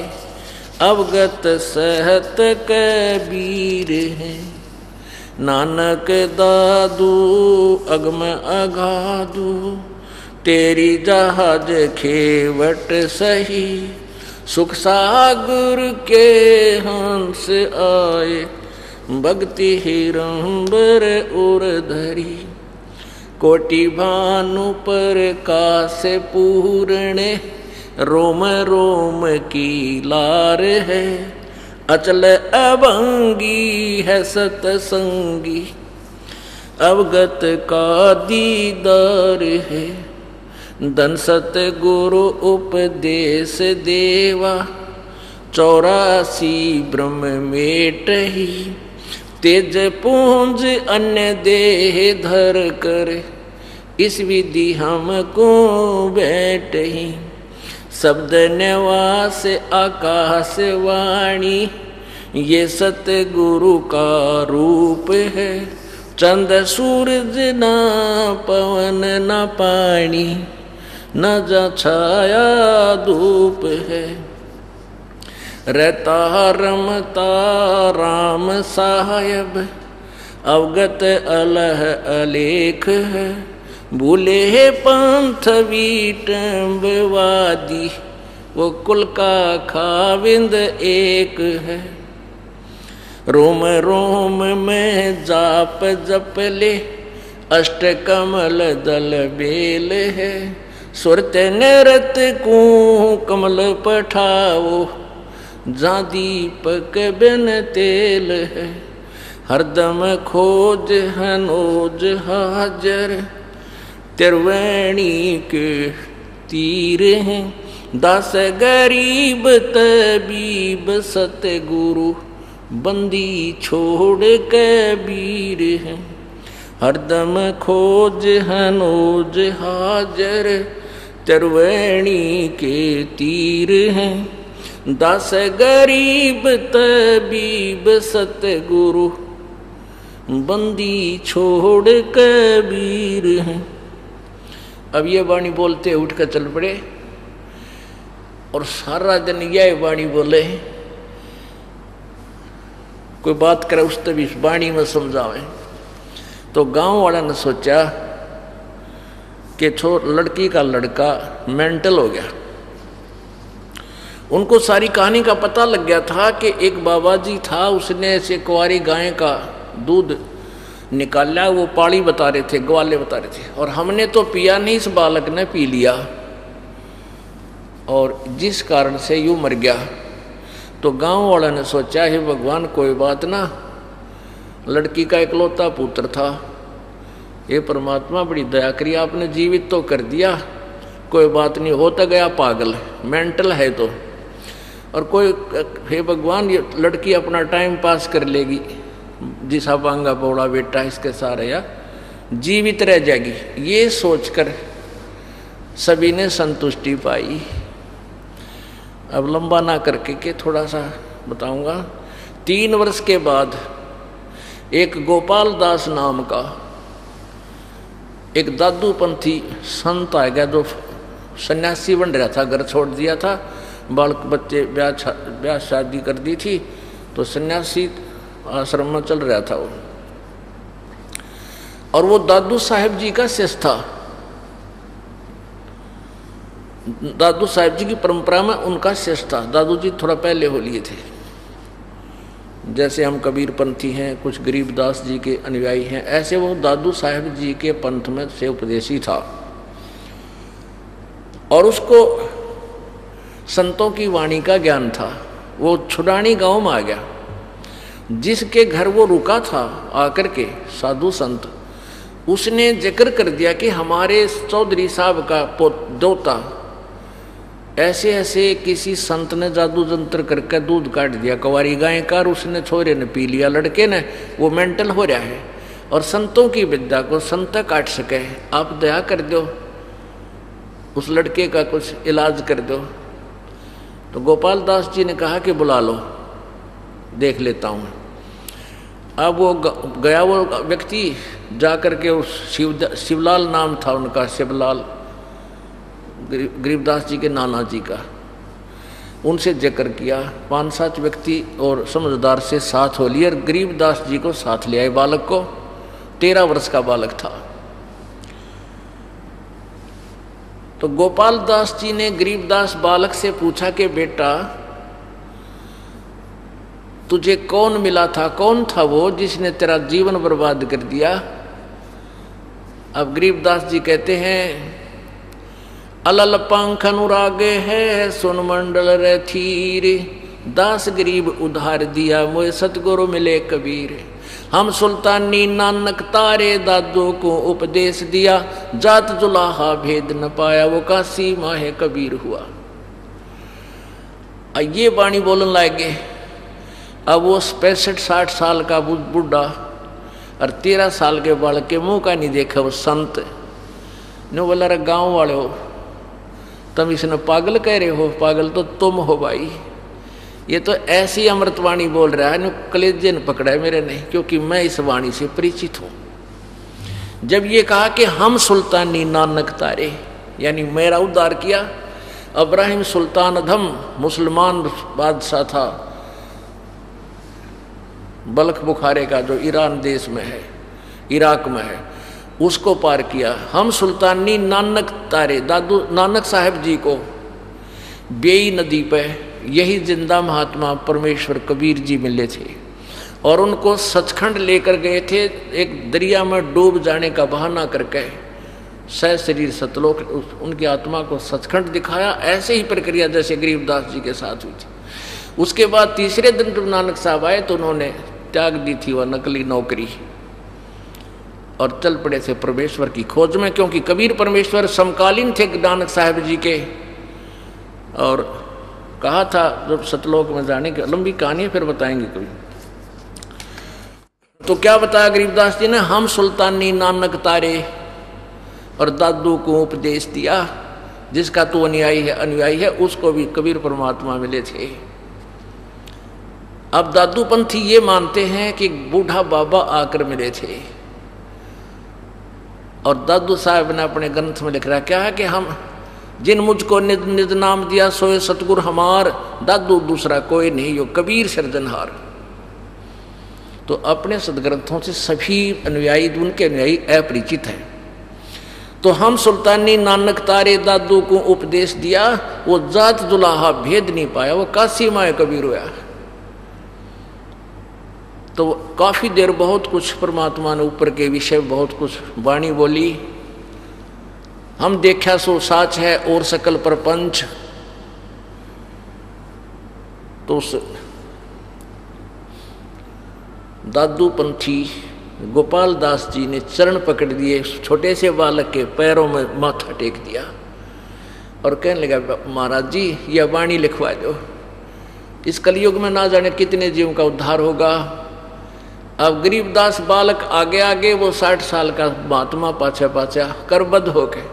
अवगत सहत कबीर है। नानक दादू अगम अगाधु, तेरी जहाज खेवट सही, सुख सागर के हंस आए, भक्ति हिरंबर उर धरी। कोटि भानु पर कास पूर्ण, रोम रोम की लार है, अचल अभंगी है सतसंगी, अवगत का दीदार है। धन सतगुरु उपदेश देवा, 84 ब्रह्म मेटहि, तेज पूंज अन्य देह धर कर, इस विधि हमको बैठही। शब्द निवास आकाश वाणी, ये सतगुरु का रूप है। चंद सूरज ना पवन न पानी, न जा छाया धूप है। रहता रमता राम साहेब, अवगत अलह अलेख है। भूले पंथ विटम्बवादी, वो कुल का खाविंद एक है। रोम रोम में जाप जप ले, अष्ट कमल दल बेल है। सुरत नृत को कमल पठाओ, जा दीपक बिन तेल है। हरदम खोज हनोज हाजर, त्रिवेणी के तीर हैं। दास गरीब तबीब सतगुरु, बंदी छोड़ कबीर हैं। हरदम खोज हनोज हाजर, त्रिवेणी के तीर हैं। दास गरीब तबीब सतगुरु, बंदी छोड़ कबीर हैं। अब ये वाणी बोलते उठ कर चल पड़े और सारा दिन यह वाणी बोले। कोई बात करे उस तभी इस वाणी में समझावे। तो गांव वाला ने सोचा कि लड़की का लड़का मेंटल हो गया। उनको सारी कहानी का पता लग गया था कि एक बाबा जी था, उसने ऐसे कुंवारी गाय का दूध निकाला, वो पाली बता रहे थे, ग्वाले बता रहे थे, और हमने तो पिया नहीं, इस बालक ने पी लिया और जिस कारण से यूं मर गया। तो गांव वाला ने सोचा हे भगवान, कोई बात ना, लड़की का इकलौता पुत्र था, ये परमात्मा बड़ी दया करी, आपने जीवित तो कर दिया, कोई बात नहीं, होता गया पागल, मेंटल है तो, और कोई हे भगवान ये लड़की अपना टाइम पास कर लेगी, जिसा पांगा पौड़ा बेटा इसके सारे या जीवित रह जाएगी। ये सोचकर सभी ने संतुष्टि पाई। अब लंबा ना करके के थोड़ा सा बताऊंगा। 3 वर्ष के बाद एक गोपाल दास नाम का एक दादूपंथी संत आ गया, जो सन्यासी बन रहा था, घर छोड़ दिया था, बालक बच्चे ब्याह शादी कर दी थी, तो सन्यासी आश्रम में चल रहा था वो। और वो दादू साहेब जी का शिष्य था। दादू साहेब जी की परंपरा में उनका शिष्य था। दादू जी थोड़ा पहले हो लिए थे, जैसे हम कबीर पंथी हैं, कुछ गरीबदास जी के अनुयायी हैं, ऐसे वो दादू साहेब जी के पंथ में से उपदेशी था। और उसको संतों की वाणी का ज्ञान था। वो छुडानी गांव में आ गया, जिसके घर वो रुका था आकर के साधु संत, उसने जिक्र कर दिया कि हमारे चौधरी साहब का दोता ऐसे ऐसे किसी संत ने जादू जंत्र करके दूध काट दिया कवारी गाय का, और उसने छोरे ने पी लिया, लड़के ने, वो मेंटल हो रहा है, और संतों की विद्या को संत काट सके, आप दया कर दो, उस लड़के का कुछ इलाज कर दो। तो गोपाल दास जी ने कहा कि बुला लो, देख लेता हूँ। अब वो गया, वो व्यक्ति जाकर के उस शिवलाल नाम था उनका, शिवलाल, गरीबदास जी के नाना जी का, उनसे जिक्र किया। 5-7 व्यक्ति और समझदार से साथ हो लिए, और गरीबदास जी को साथ ले आए। बालक को 13 वर्ष का बालक था। तो गोपाल दास जी ने गरीबदास बालक से पूछा कि बेटा, तुझे कौन मिला था, कौन था वो जिसने तेरा जीवन बर्बाद कर दिया? अब गरीबदास जी कहते हैं, अलल पंख अनुरागे है सुन मंडल रे थीर, दास गरीब उधार दिया मोए सतगुरु मिले कबीर। हम सुल्तानी नानक तारे दादू को उपदेश दिया, जात जुलाहा भेद न पाया वो काशी माहे कबीर हुआ। ये बाणी बोलन लागे। अब वो 65-60 साल का बुढ़ा और 13 साल के बालक के मुंह का नहीं देखा वो संत ने बोला, रे गाँव वाले हो, तुम इसने पागल कह रहे हो? पागल तो तुम हो भाई, ये तो ऐसी अमृतवाणी बोल रहा है, कलेजे ने पकड़ा है मेरे ने, क्योंकि मैं इस वाणी से परिचित हूँ। जब ये कहा कि हम सुल्तानी नानक तारे, यानी मेरा उद्धार किया। इब्राहिम सुल्तान अधम मुसलमान बादशाह था, बल्ख बुखारे का, जो ईरान देश में है, इराक में है, उसको पार किया। हम सुल्तानी नानक तारे, दादू नानक साहब जी को बेई नदी पे यही जिंदा महात्मा परमेश्वर कबीर जी मिले थे, और उनको सचखंड लेकर गए थे। एक दरिया में डूब जाने का बहाना करके सह शरीर सतलोक उनकी आत्मा को सचखंड दिखाया। ऐसे ही प्रक्रिया जैसे गरीबदास जी के साथ हुई थी। उसके बाद तीसरे दिन जब नानक साहब आए तो उन्होंने त्याग दी थी वह नकली नौकरी और चल पड़े थे परमेश्वर की खोज में, क्योंकि कबीर परमेश्वर समकालीन थे नानक साहब जी के। और कहा था जब सतलोक में जाने की, लंबी कहानी है, फिर बताएंगे कभी। तो क्या बताया गरीबदास जी ने? हम सुल्तानी नानक तारे और दादू को उपदेश दिया, जिसका तू अनुयायी है उसको भी कबीर परमात्मा मिले थे। अब दादू पंथी ये मानते हैं कि बूढ़ा बाबा आकर मिले थे, और दादू साहब ने अपने ग्रंथ में लिख रहा क्या है कि हम जिन मुझको निज निज नाम दिया सोए सतगुरु हमार, दादू दूसरा कोई नहीं यो कबीर सृजनहार। तो अपने सदग्रंथों से सभी अनुयायी, उनके अनुयायी अपरिचित हैं। तो हम सुल्तानी नानक तारे दादू को उपदेश दिया, वो जात जुलाहा भेद नहीं पाया वो काशी माए कबीर हुआ। तो काफी देर बहुत कुछ परमात्मा ने ऊपर के विषय बहुत कुछ वाणी बोली। हम देखा सो साच है और सकल प्रपंच। तो उस दादू पंथी गोपाल दास जी ने चरण पकड़ दिए, छोटे से बालक के पैरों में माथा टेक दिया और कहने लगा, महाराज जी यह वाणी लिखवा दो, इस कलयुग में ना जाने कितने जीवों का उद्धार होगा। अब गरीबदास बालक आगे आगे, वो 60 साल का महात्मा पाछा पाछा करबद्ध हो गए।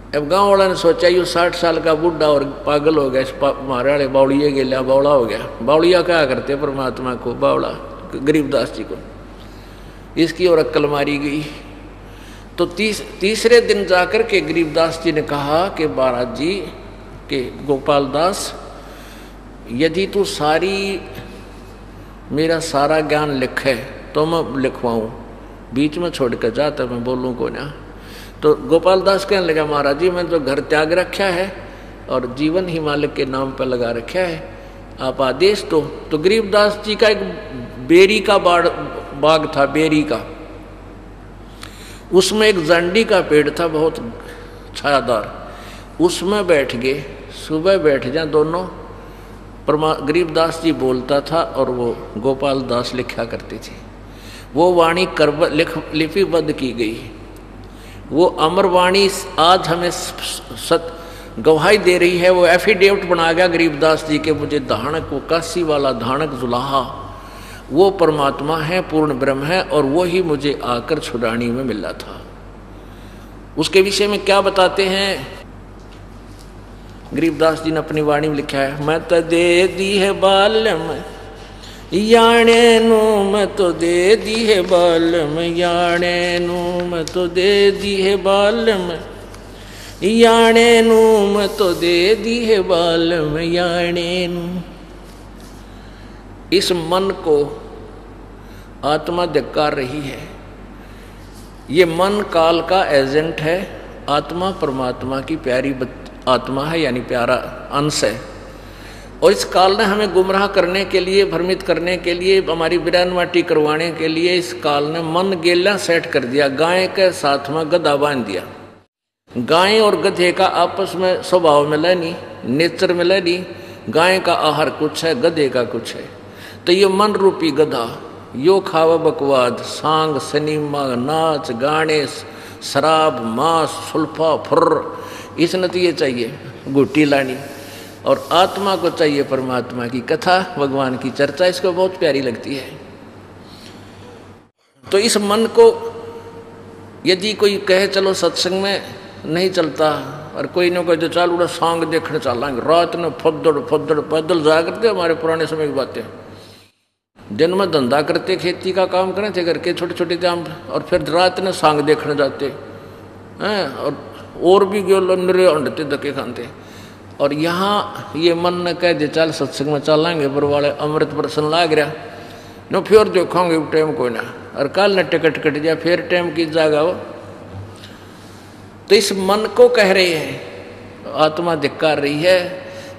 अब गांव वाला ने सोचा ये 60 साल का बुढ़ा और पागल हो गया, मारे वाले बावड़िए गेला बावड़ा हो गया। बावड़िया क्या करते परमात्मा को, बावड़ा गरीबदास जी को, इसकी और अक्ल मारी गई। तो तीसरे दिन जाकर के गरीबदास जी ने कहा कि महाराज जी के गोपाल दास, यदि तू सारी मेरा सारा ज्ञान लिखे तो मैं लिखवाऊँ, बीच में छोड़ कर जाता मैं बोलूँ को ना। तो गोपाल दास कहने लगा महाराज जी मैंने तो घर त्याग रखा है और जीवन ही मालिक के नाम पर लगा रखा है, आप आदेश दो। तो गरीबदास जी का एक बेरी का बाग था, बेरी का, उसमें एक जंडी का पेड़ था बहुत छायादार, उसमें बैठ गए। सुबह बैठ जाए दोनों, गरीबदास जी बोलता था और वो गोपाल दास लिखा करते थे। वो वाणी लिपिबद्ध की गई, वो अमर वाणी आज हमें गवाही दे रही है। वो एफिडेविट बना गया गरीबदास जी के, मुझे धानक, वो काशी वाला धानक जुलाहा वो परमात्मा है, पूर्ण ब्रह्म है, और वो ही मुझे आकर छुड़ानी में मिला था। उसके विषय में क्या बताते हैं गरीबदास जी ने अपनी वाणी में लिखा है, मैं तो दे दी है बालम याने नू, मैं तो दे दी है बालम याने नू, मैं तो दे दी है बालम याने नू, मैं तो दे दी है बालम याने नू। इस मन को आत्मा धिक्कार रही है। ये मन काल का एजेंट है, आत्मा परमात्मा की प्यारी आत्मा है, यानी प्यारा अंश है। और इस काल ने हमें गुमराह करने के लिए, भ्रमित करने के लिए, हमारी बिरानवाटी करवाने के लिए इस काल ने मन गेला सेट कर दिया। गाय के साथ में गधा बांध दिया। गाय और गधे का आपस में स्वभाव मिला नहीं, नेचर मिला नहीं। गाय का आहार कुछ है, गधे का कुछ है। तो ये मन रूपी गधा यो खावा बकवाद, सांग, सिनेमा, नाच गाने, शराब, मांस, सुल्फा, फुर्र, इस नतीजे चाहिए गुट्टी लानी। और आत्मा को चाहिए परमात्मा की कथा, भगवान की चर्चा, इसको बहुत प्यारी लगती है। तो इस मन को यदि कोई कहे चलो सत्संग में नहीं चलता, और कोई न कोई जो चालू उड़ा सांग देखने चलेंगे, रात में फद्दड़ फद्दड़ पैदल जाया करते हमारे पुराने समय की बातें। दिन में धंधा करते, खेती का काम करें थे करके छोटे छोटे काम, और फिर रात में सांग देखने जाते हैं, और भी गोलो निरे अंडते धक्के खाते। और यहाँ ये मन न कह दे चल सत्संग में चलेंगे, पर वाले अमृत प्रसन्न लाग रहा न, फिर देखोगे टाइम कोई ना, और कल न टिकट कट जाए, फिर टाइम की जागा वो। तो इस मन को कह रहे हैं, आत्मा धिक्कार रही है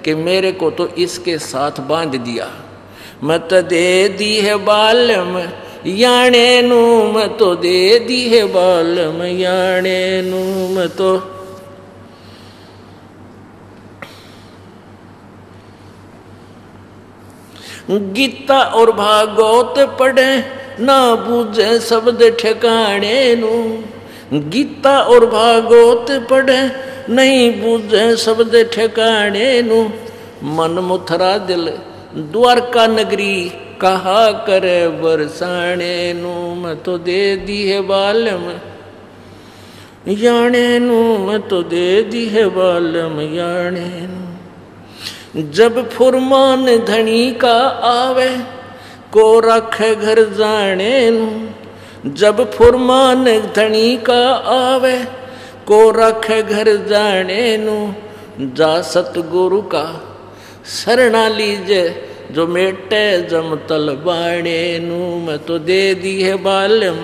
कि मेरे को तो इसके साथ बांध दिया। मत दे दी है बालम याने नू, मैं तो दे दी है बालम याने नू, मैं तो। गीता और भागवत पढ़े ना बूझे शब्द ठिकाने नू। गीता और भागवत पढ़े नहीं बूझे शब्द ठिकाने नू। मन मुथरा दिल द्वारका नगरी कहा करे बरसाने नू, मैं तो दे दी है बालम याने नू, मैं तो दे दी है बालम याने नू। जब फुरमान धनी का आवे को रखे घर जाने नू। जब फुरमान धनी का आवे को रखे घर जाने नू। जा सतगुरु का शरणा लीजे जो मेटे जम तल बाणे नू, मैं तो दे दी है बालम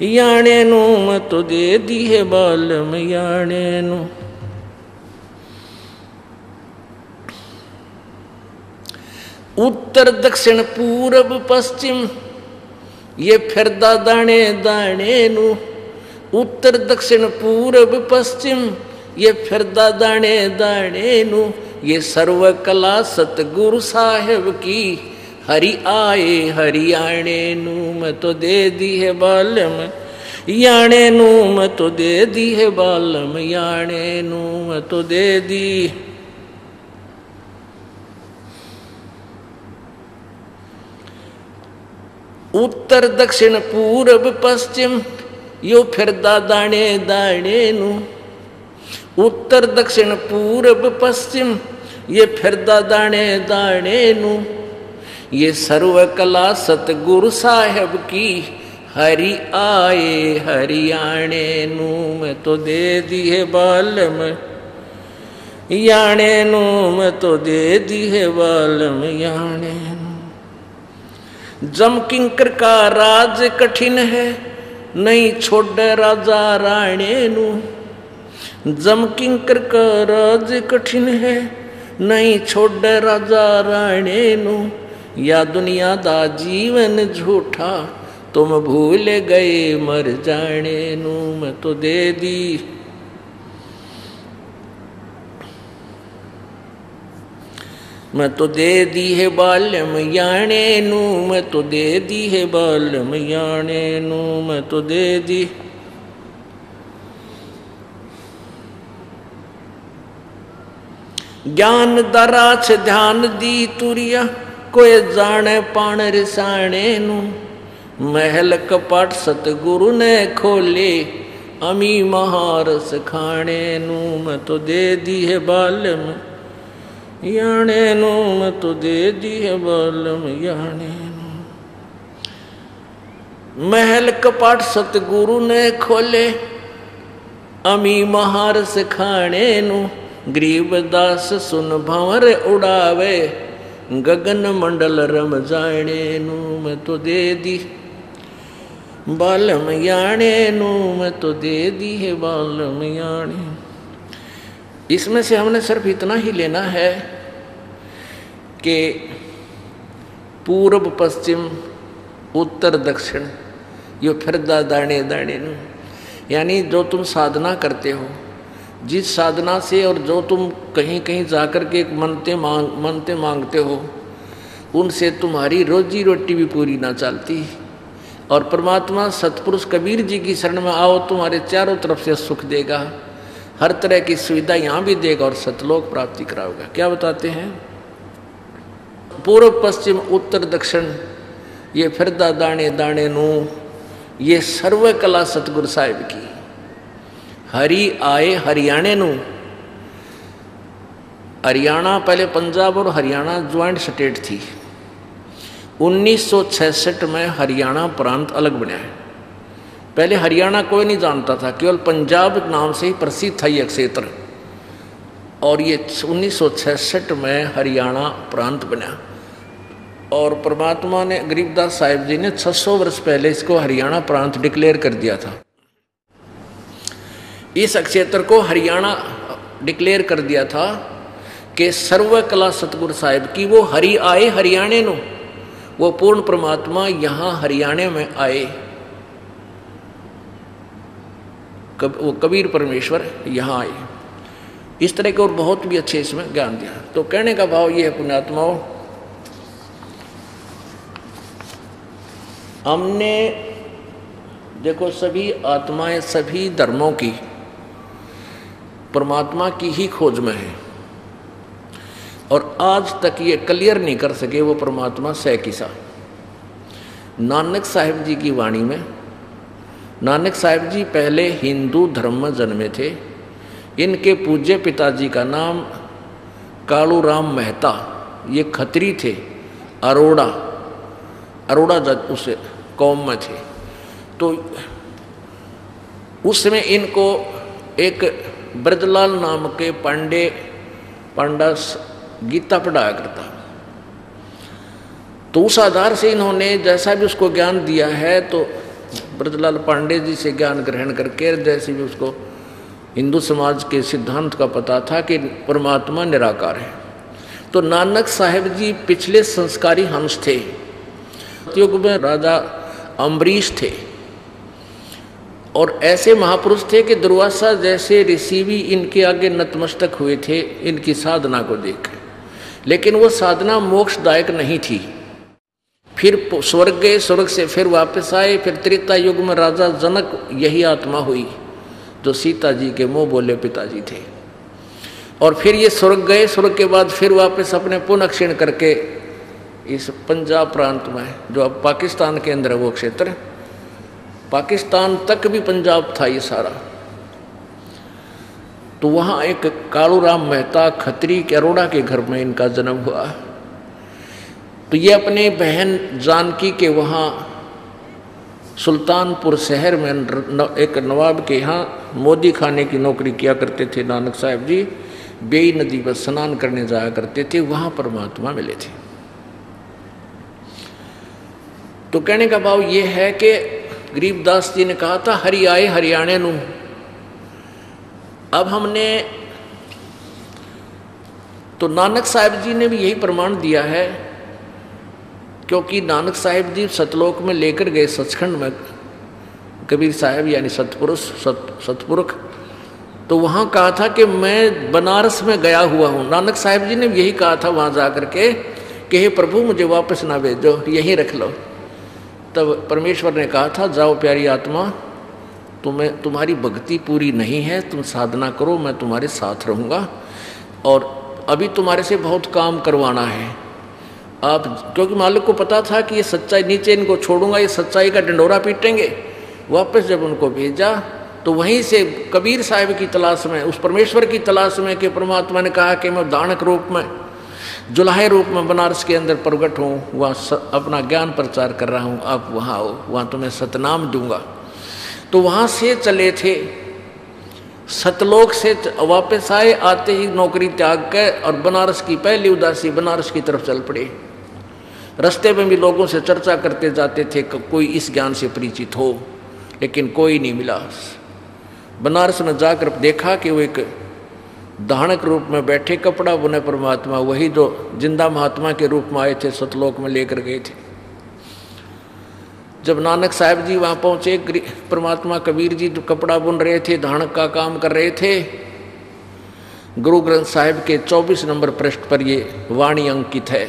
याने नू, मैं तो दे दी है बालम याने नू। उत्तर दक्षिण पूरब पश्चिम ये फिरदा दाने दाने नू। उत्तर दक्षिण पूरब पश्चिम ये फिरदा दाने दाने नू। ये सर्व कला सतगुरु साहेब की हरि आए हरियाणे नू, मैं तो दे दी है बालम याणे नू, मैं तो दे दी है बालम याणे नू, मैं तो दे दी। उत्तर दक्षिण पूरब पश्चिम यो फिरदा दाने दाने नू। उत्तर दक्षिण पूर्व पश्चिम ये फिरदा दाने दाने नू, ये सर्व कला सतगुरु साहब की हरि आए हरियाणे नू। मैं तो दे दी है बालम याणे नू, मैं तो दे दी है बालम याणे नू। जम किंकर का राज कठिन है नहीं छोड़ राजा राणे नू, जम किंकर का राज कठिन है नहीं छोड़ राजा राणे नू। या दुनिया दा जीवन झूठा तुम भूल गए मर जाने नू। मैं तो दे दी मैं तो दे दी है बालम याणे नू, मैं तो दे दी है बालम याणे नू, मैं तो दे दी। ज्ञान दराछ ध्यान दी तुरिया कोई जाने पाण रिसाणे नू। महल कपाट सतगुरु ने खोले अमी महारस खाने नू। मैं तो दे दी है बालम याणे नू, मैं तो दे दी है बालम याणे नू। महल कपाट सतगुरु ने खोले अमी महारस खाने नू। गरीबदास सुन भंवर उड़ावे गगन मंडल रम जाने नू। मैं तो दे दी बालम याणे नू, मैं तो दे दी है बालम याणे। इसमें से हमने सिर्फ इतना ही लेना है कि पूर्व पश्चिम उत्तर दक्षिण यो फिरदा दाने दाने नू, यानी जो तुम साधना करते हो, जिस साधना से और जो तुम कहीं कहीं जाकर के मनते मांगते हो, उनसे तुम्हारी रोजी रोटी भी पूरी ना चलती। और परमात्मा सतपुरुष कबीर जी की शरण में आओ, तुम्हारे चारों तरफ से सुख देगा, हर तरह की सुविधा यहाँ भी देगा और सतलोक प्राप्ति कराएगा। क्या बताते हैं? पूर्व पश्चिम उत्तर दक्षिण ये फिरदा दाने दाने नू, ये सर्व कला सतगुरु साहिब की हरि आए हरियाणे नू। हरियाणा पहले पंजाब और हरियाणा ज्वाइंट स्टेट थी। 1966 में हरियाणा प्रांत अलग बना है। पहले हरियाणा कोई नहीं जानता था, केवल पंजाब नाम से ही प्रसिद्ध था यह क्षेत्र। और ये 1966 में हरियाणा प्रांत बना। और परमात्मा ने गरीबदास साहिब जी ने 600 वर्ष पहले इसको हरियाणा प्रांत डिक्लेयर कर दिया था। इस क्षेत्र को हरियाणा डिक्लेयर कर दिया था कि सर्व कला सतगुरु साहिब की वो हरि आए हरियाणे नो, वो पूर्ण परमात्मा यहाँ हरियाणे में आए। वो कबीर परमेश्वर यहाँ आए। इस तरह के और बहुत भी अच्छे इसमें ज्ञान दिया। तो कहने का भाव ये है पुण्यात्माओं, हमने देखो सभी आत्माएं सभी धर्मों की परमात्मा की ही खोज में है और आज तक ये क्लियर नहीं कर सके वो परमात्मा सह किसा। नानक साहिब जी की वाणी में, नानक साहिब जी पहले हिंदू धर्म में जन्मे थे। इनके पूज्य पिताजी का नाम कालू राम मेहता, ये खत्री थे, अरोड़ा जात उस कौम में थे। तो उसमें इनको एक ब्रजलाल नाम के पांडा गीता पढ़ाया करता। तो उस आधार से इन्होंने जैसा भी उसको ज्ञान दिया है, तो ब्रजलाल पांडे जी से ज्ञान ग्रहण करके जैसे भी उसको हिंदू समाज के सिद्धांत का पता था कि परमात्मा निराकार है। तो नानक साहिब जी पिछले संस्कारी हंस थे। युग में राजा अम्बरीश थे और ऐसे महापुरुष थे कि दुर्वासा जैसे ऋषि भी इनके आगे नतमस्तक हुए थे इनकी साधना को देख। लेकिन वो साधना मोक्षदायक नहीं थी। फिर स्वर्ग गए, स्वर्ग से फिर वापस आए। फिर त्रेता युग में राजा जनक यही आत्मा हुई जो सीता जी के मुँह बोले पिताजी थे। और फिर ये स्वर्ग गए, स्वर्ग के बाद फिर वापस अपने पुनः क्षीण करके इस पंजाब प्रांत में, जो अब पाकिस्तान के अंदर है वो क्षेत्र, पाकिस्तान तक भी पंजाब था ये सारा। तो वहाँ एक कालूराम मेहता खत्री के अरोड़ा के घर में इनका जन्म हुआ। तो ये अपनी बहन जानकी के वहाँ सुल्तानपुर शहर में एक नवाब के यहाँ मोदी खाने की नौकरी किया करते थे नानक साहब जी। बेई नदी पर स्नान करने जाया करते थे, वहाँ परमात्मा मिले थे। तो कहने का भाव ये है कि गरीबदास जी ने कहा था हरि आए हरियाणे नू। अब हमने तो नानक साहब जी ने भी यही प्रमाण दिया है, क्योंकि नानक साहब जी सतलोक में लेकर गए सचखंड में कबीर साहब यानी सतपुरुष, तो वहाँ कहा था कि मैं बनारस में गया हुआ हूँ। नानक साहब जी ने यही कहा था वहाँ जाकर के कि हे प्रभु मुझे वापस ना भेजो, यहीं रख लो। तब परमेश्वर ने कहा था जाओ प्यारी आत्मा, तुम्हारी भक्ति पूरी नहीं है, तुम साधना करो, मैं तुम्हारे साथ रहूँगा और अभी तुम्हारे से बहुत काम करवाना है। आप क्योंकि मालिक को पता था कि ये सच्चाई, नीचे इनको छोड़ूंगा ये सच्चाई का डंडोरा पीटेंगे। वापस जब उनको भेजा तो वहीं से कबीर साहब की तलाश में, उस परमेश्वर की तलाश में कि परमात्मा ने कहा कि मैं दानक रूप में, जुलाहे रूप में बनारस के अंदर प्रगट हूँ, वहाँ अपना ज्ञान प्रचार कर रहा हूँ, आप वहाँ आओ, वहाँ तुम्हें सतनाम दूंगा। तो वहाँ से चले थे, सतलोक से वापस आए, आते ही नौकरी त्याग कर और बनारस की पहली उदासी बनारस की तरफ चल पड़े। रास्ते में भी लोगों से चर्चा करते जाते थे कि कोई इस ज्ञान से परिचित हो, लेकिन कोई नहीं मिला। बनारस में जाकर देखा कि वो एक दानक रूप में बैठे कपड़ा बुने परमात्मा, वही जो जिंदा महात्मा के रूप में आए थे, सतलोक में लेकर गए थे। जब नानक साहब जी वहाँ पहुँचे, परमात्मा कबीर जी जो कपड़ा बुन रहे थे, धानक का काम कर रहे थे। गुरु ग्रंथ साहिब के 24 नंबर पृष्ठ पर ये वाणी अंकित है।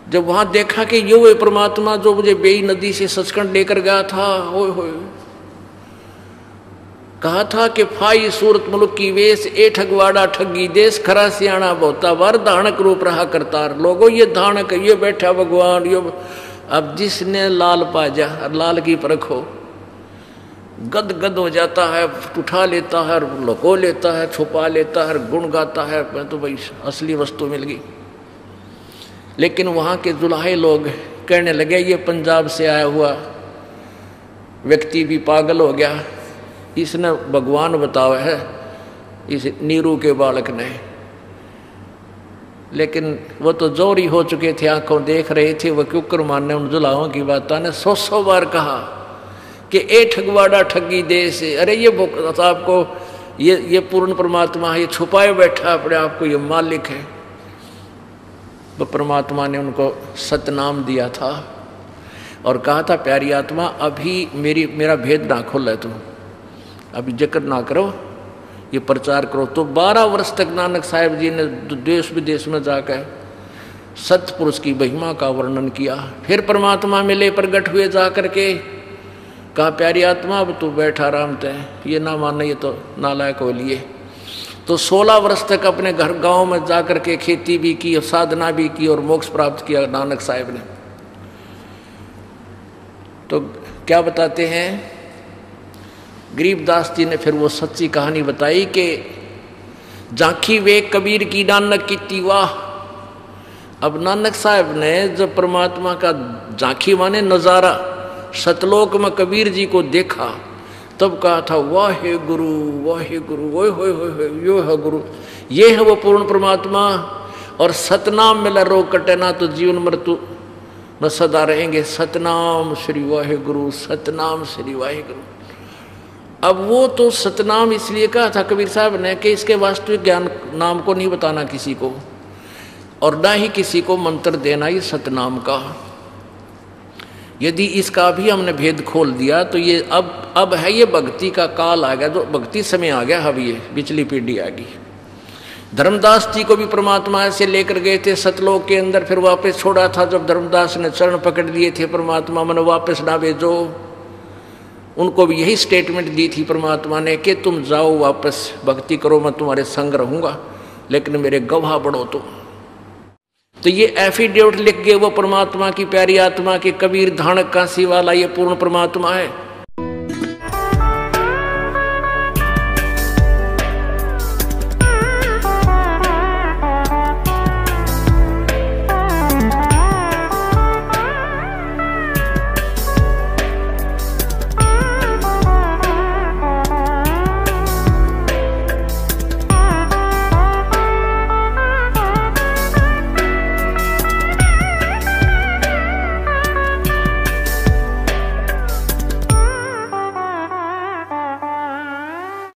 जब वहाँ देखा कि यो वे परमात्मा जो मुझे बेई नदी से सचखंड लेकर गया था, हो कहा था कि फाई सूरत मुल्क की वेश ए ठगवाड़ा ठगी देश, खरा सियाणा बहुता बार धानक रूप रहा करतार। लोगों ये धानक, ये बैठा भगवान, ये अब जिसने लाल पाजा, लाल की परखो, गद गद हो जाता है, उठा लेता है, लुको लेता है, छुपा लेता है, गुण गाता है, मैं तो भाई असली वस्तु मिल गई। लेकिन वहाँ के जुलाहे लोग कहने लगे ये पंजाब से आया हुआ व्यक्ति भी पागल हो गया, इसने भगवान बताया है इस नीरू के बालक ने। लेकिन वो तो जोरी हो चुके थे, आंखों देख रहे थे। वो क्यों मान ने उन जुलाहों की बात ने 100 बार कहा कि ए ठगवाड़ा ठगी देश, अरे ये आपको ये पूर्ण परमात्मा है, ये छुपाए बैठा अपने आप को, ये मालिक है। वो परमात्मा ने उनको सतनाम दिया था और कहा था प्यारी आत्मा अभी मेरा भेद ना खोले, तुम अभी जिक्र ना करो, ये प्रचार करो। तो 12 वर्ष तक नानक साहब जी ने देश विदेश में जाकर सतपुरुष की महिमा का वर्णन किया। फिर परमात्मा मिले, प्रगट हुए जाकर के, कहा प्यारी आत्मा अब तू बैठा आराम ते, ये ना माने ये तो नालायक हो लिए। तो 16 वर्ष तक अपने घर गांव में जाकर के खेती भी की और साधना भी की और मोक्ष प्राप्त किया नानक साहब ने। तो क्या बताते हैं गरीबदास जी ने फिर वो सच्ची कहानी बताई कि झांकी वे कबीर की नानक की वाह। अब नानक साहब ने जब परमात्मा का झांकी माने नजारा सतलोक में कबीर जी को देखा, तब कहा था वाहे गुरु वाहे गुरु, वो यो है गुरु, ये है वो पूर्ण परमात्मा। और सतनाम मिला रोग कटे ना तो जीवन मृत्यु में सदा रहेंगे। सतनाम श्री वाहे गुरु, सतनाम श्री वाहे गुरु। अब वो तो सतनाम इसलिए कहा था कबीर साहब ने कि इसके वास्तविक ज्ञान नाम को नहीं बताना किसी को, और ना ही किसी को मंत्र देना ये सतनाम का। यदि इसका भी हमने भेद खोल दिया तो ये अब है ये भक्ति का काल आ गया, जो भक्ति समय आ गया। अब ये पिछली पीढ़ी आ गई। धर्मदास जी को भी परमात्मा से लेकर गए थे सतलोक के अंदर, फिर वापस छोड़ा था। जब धर्मदास ने चरण पकड़ लिए थे परमात्मा मैंने वापस ना भेजो, उनको भी यही स्टेटमेंट दी थी परमात्मा ने कि तुम जाओ वापस भक्ति करो, मैं तुम्हारे संग रहूँगा, लेकिन मेरे गवाह बढ़ो तुम। तो ये एफिडेविट लिख गए वो परमात्मा की प्यारी आत्मा के कबीर धानक काशी वाला ये पूर्ण परमात्मा है।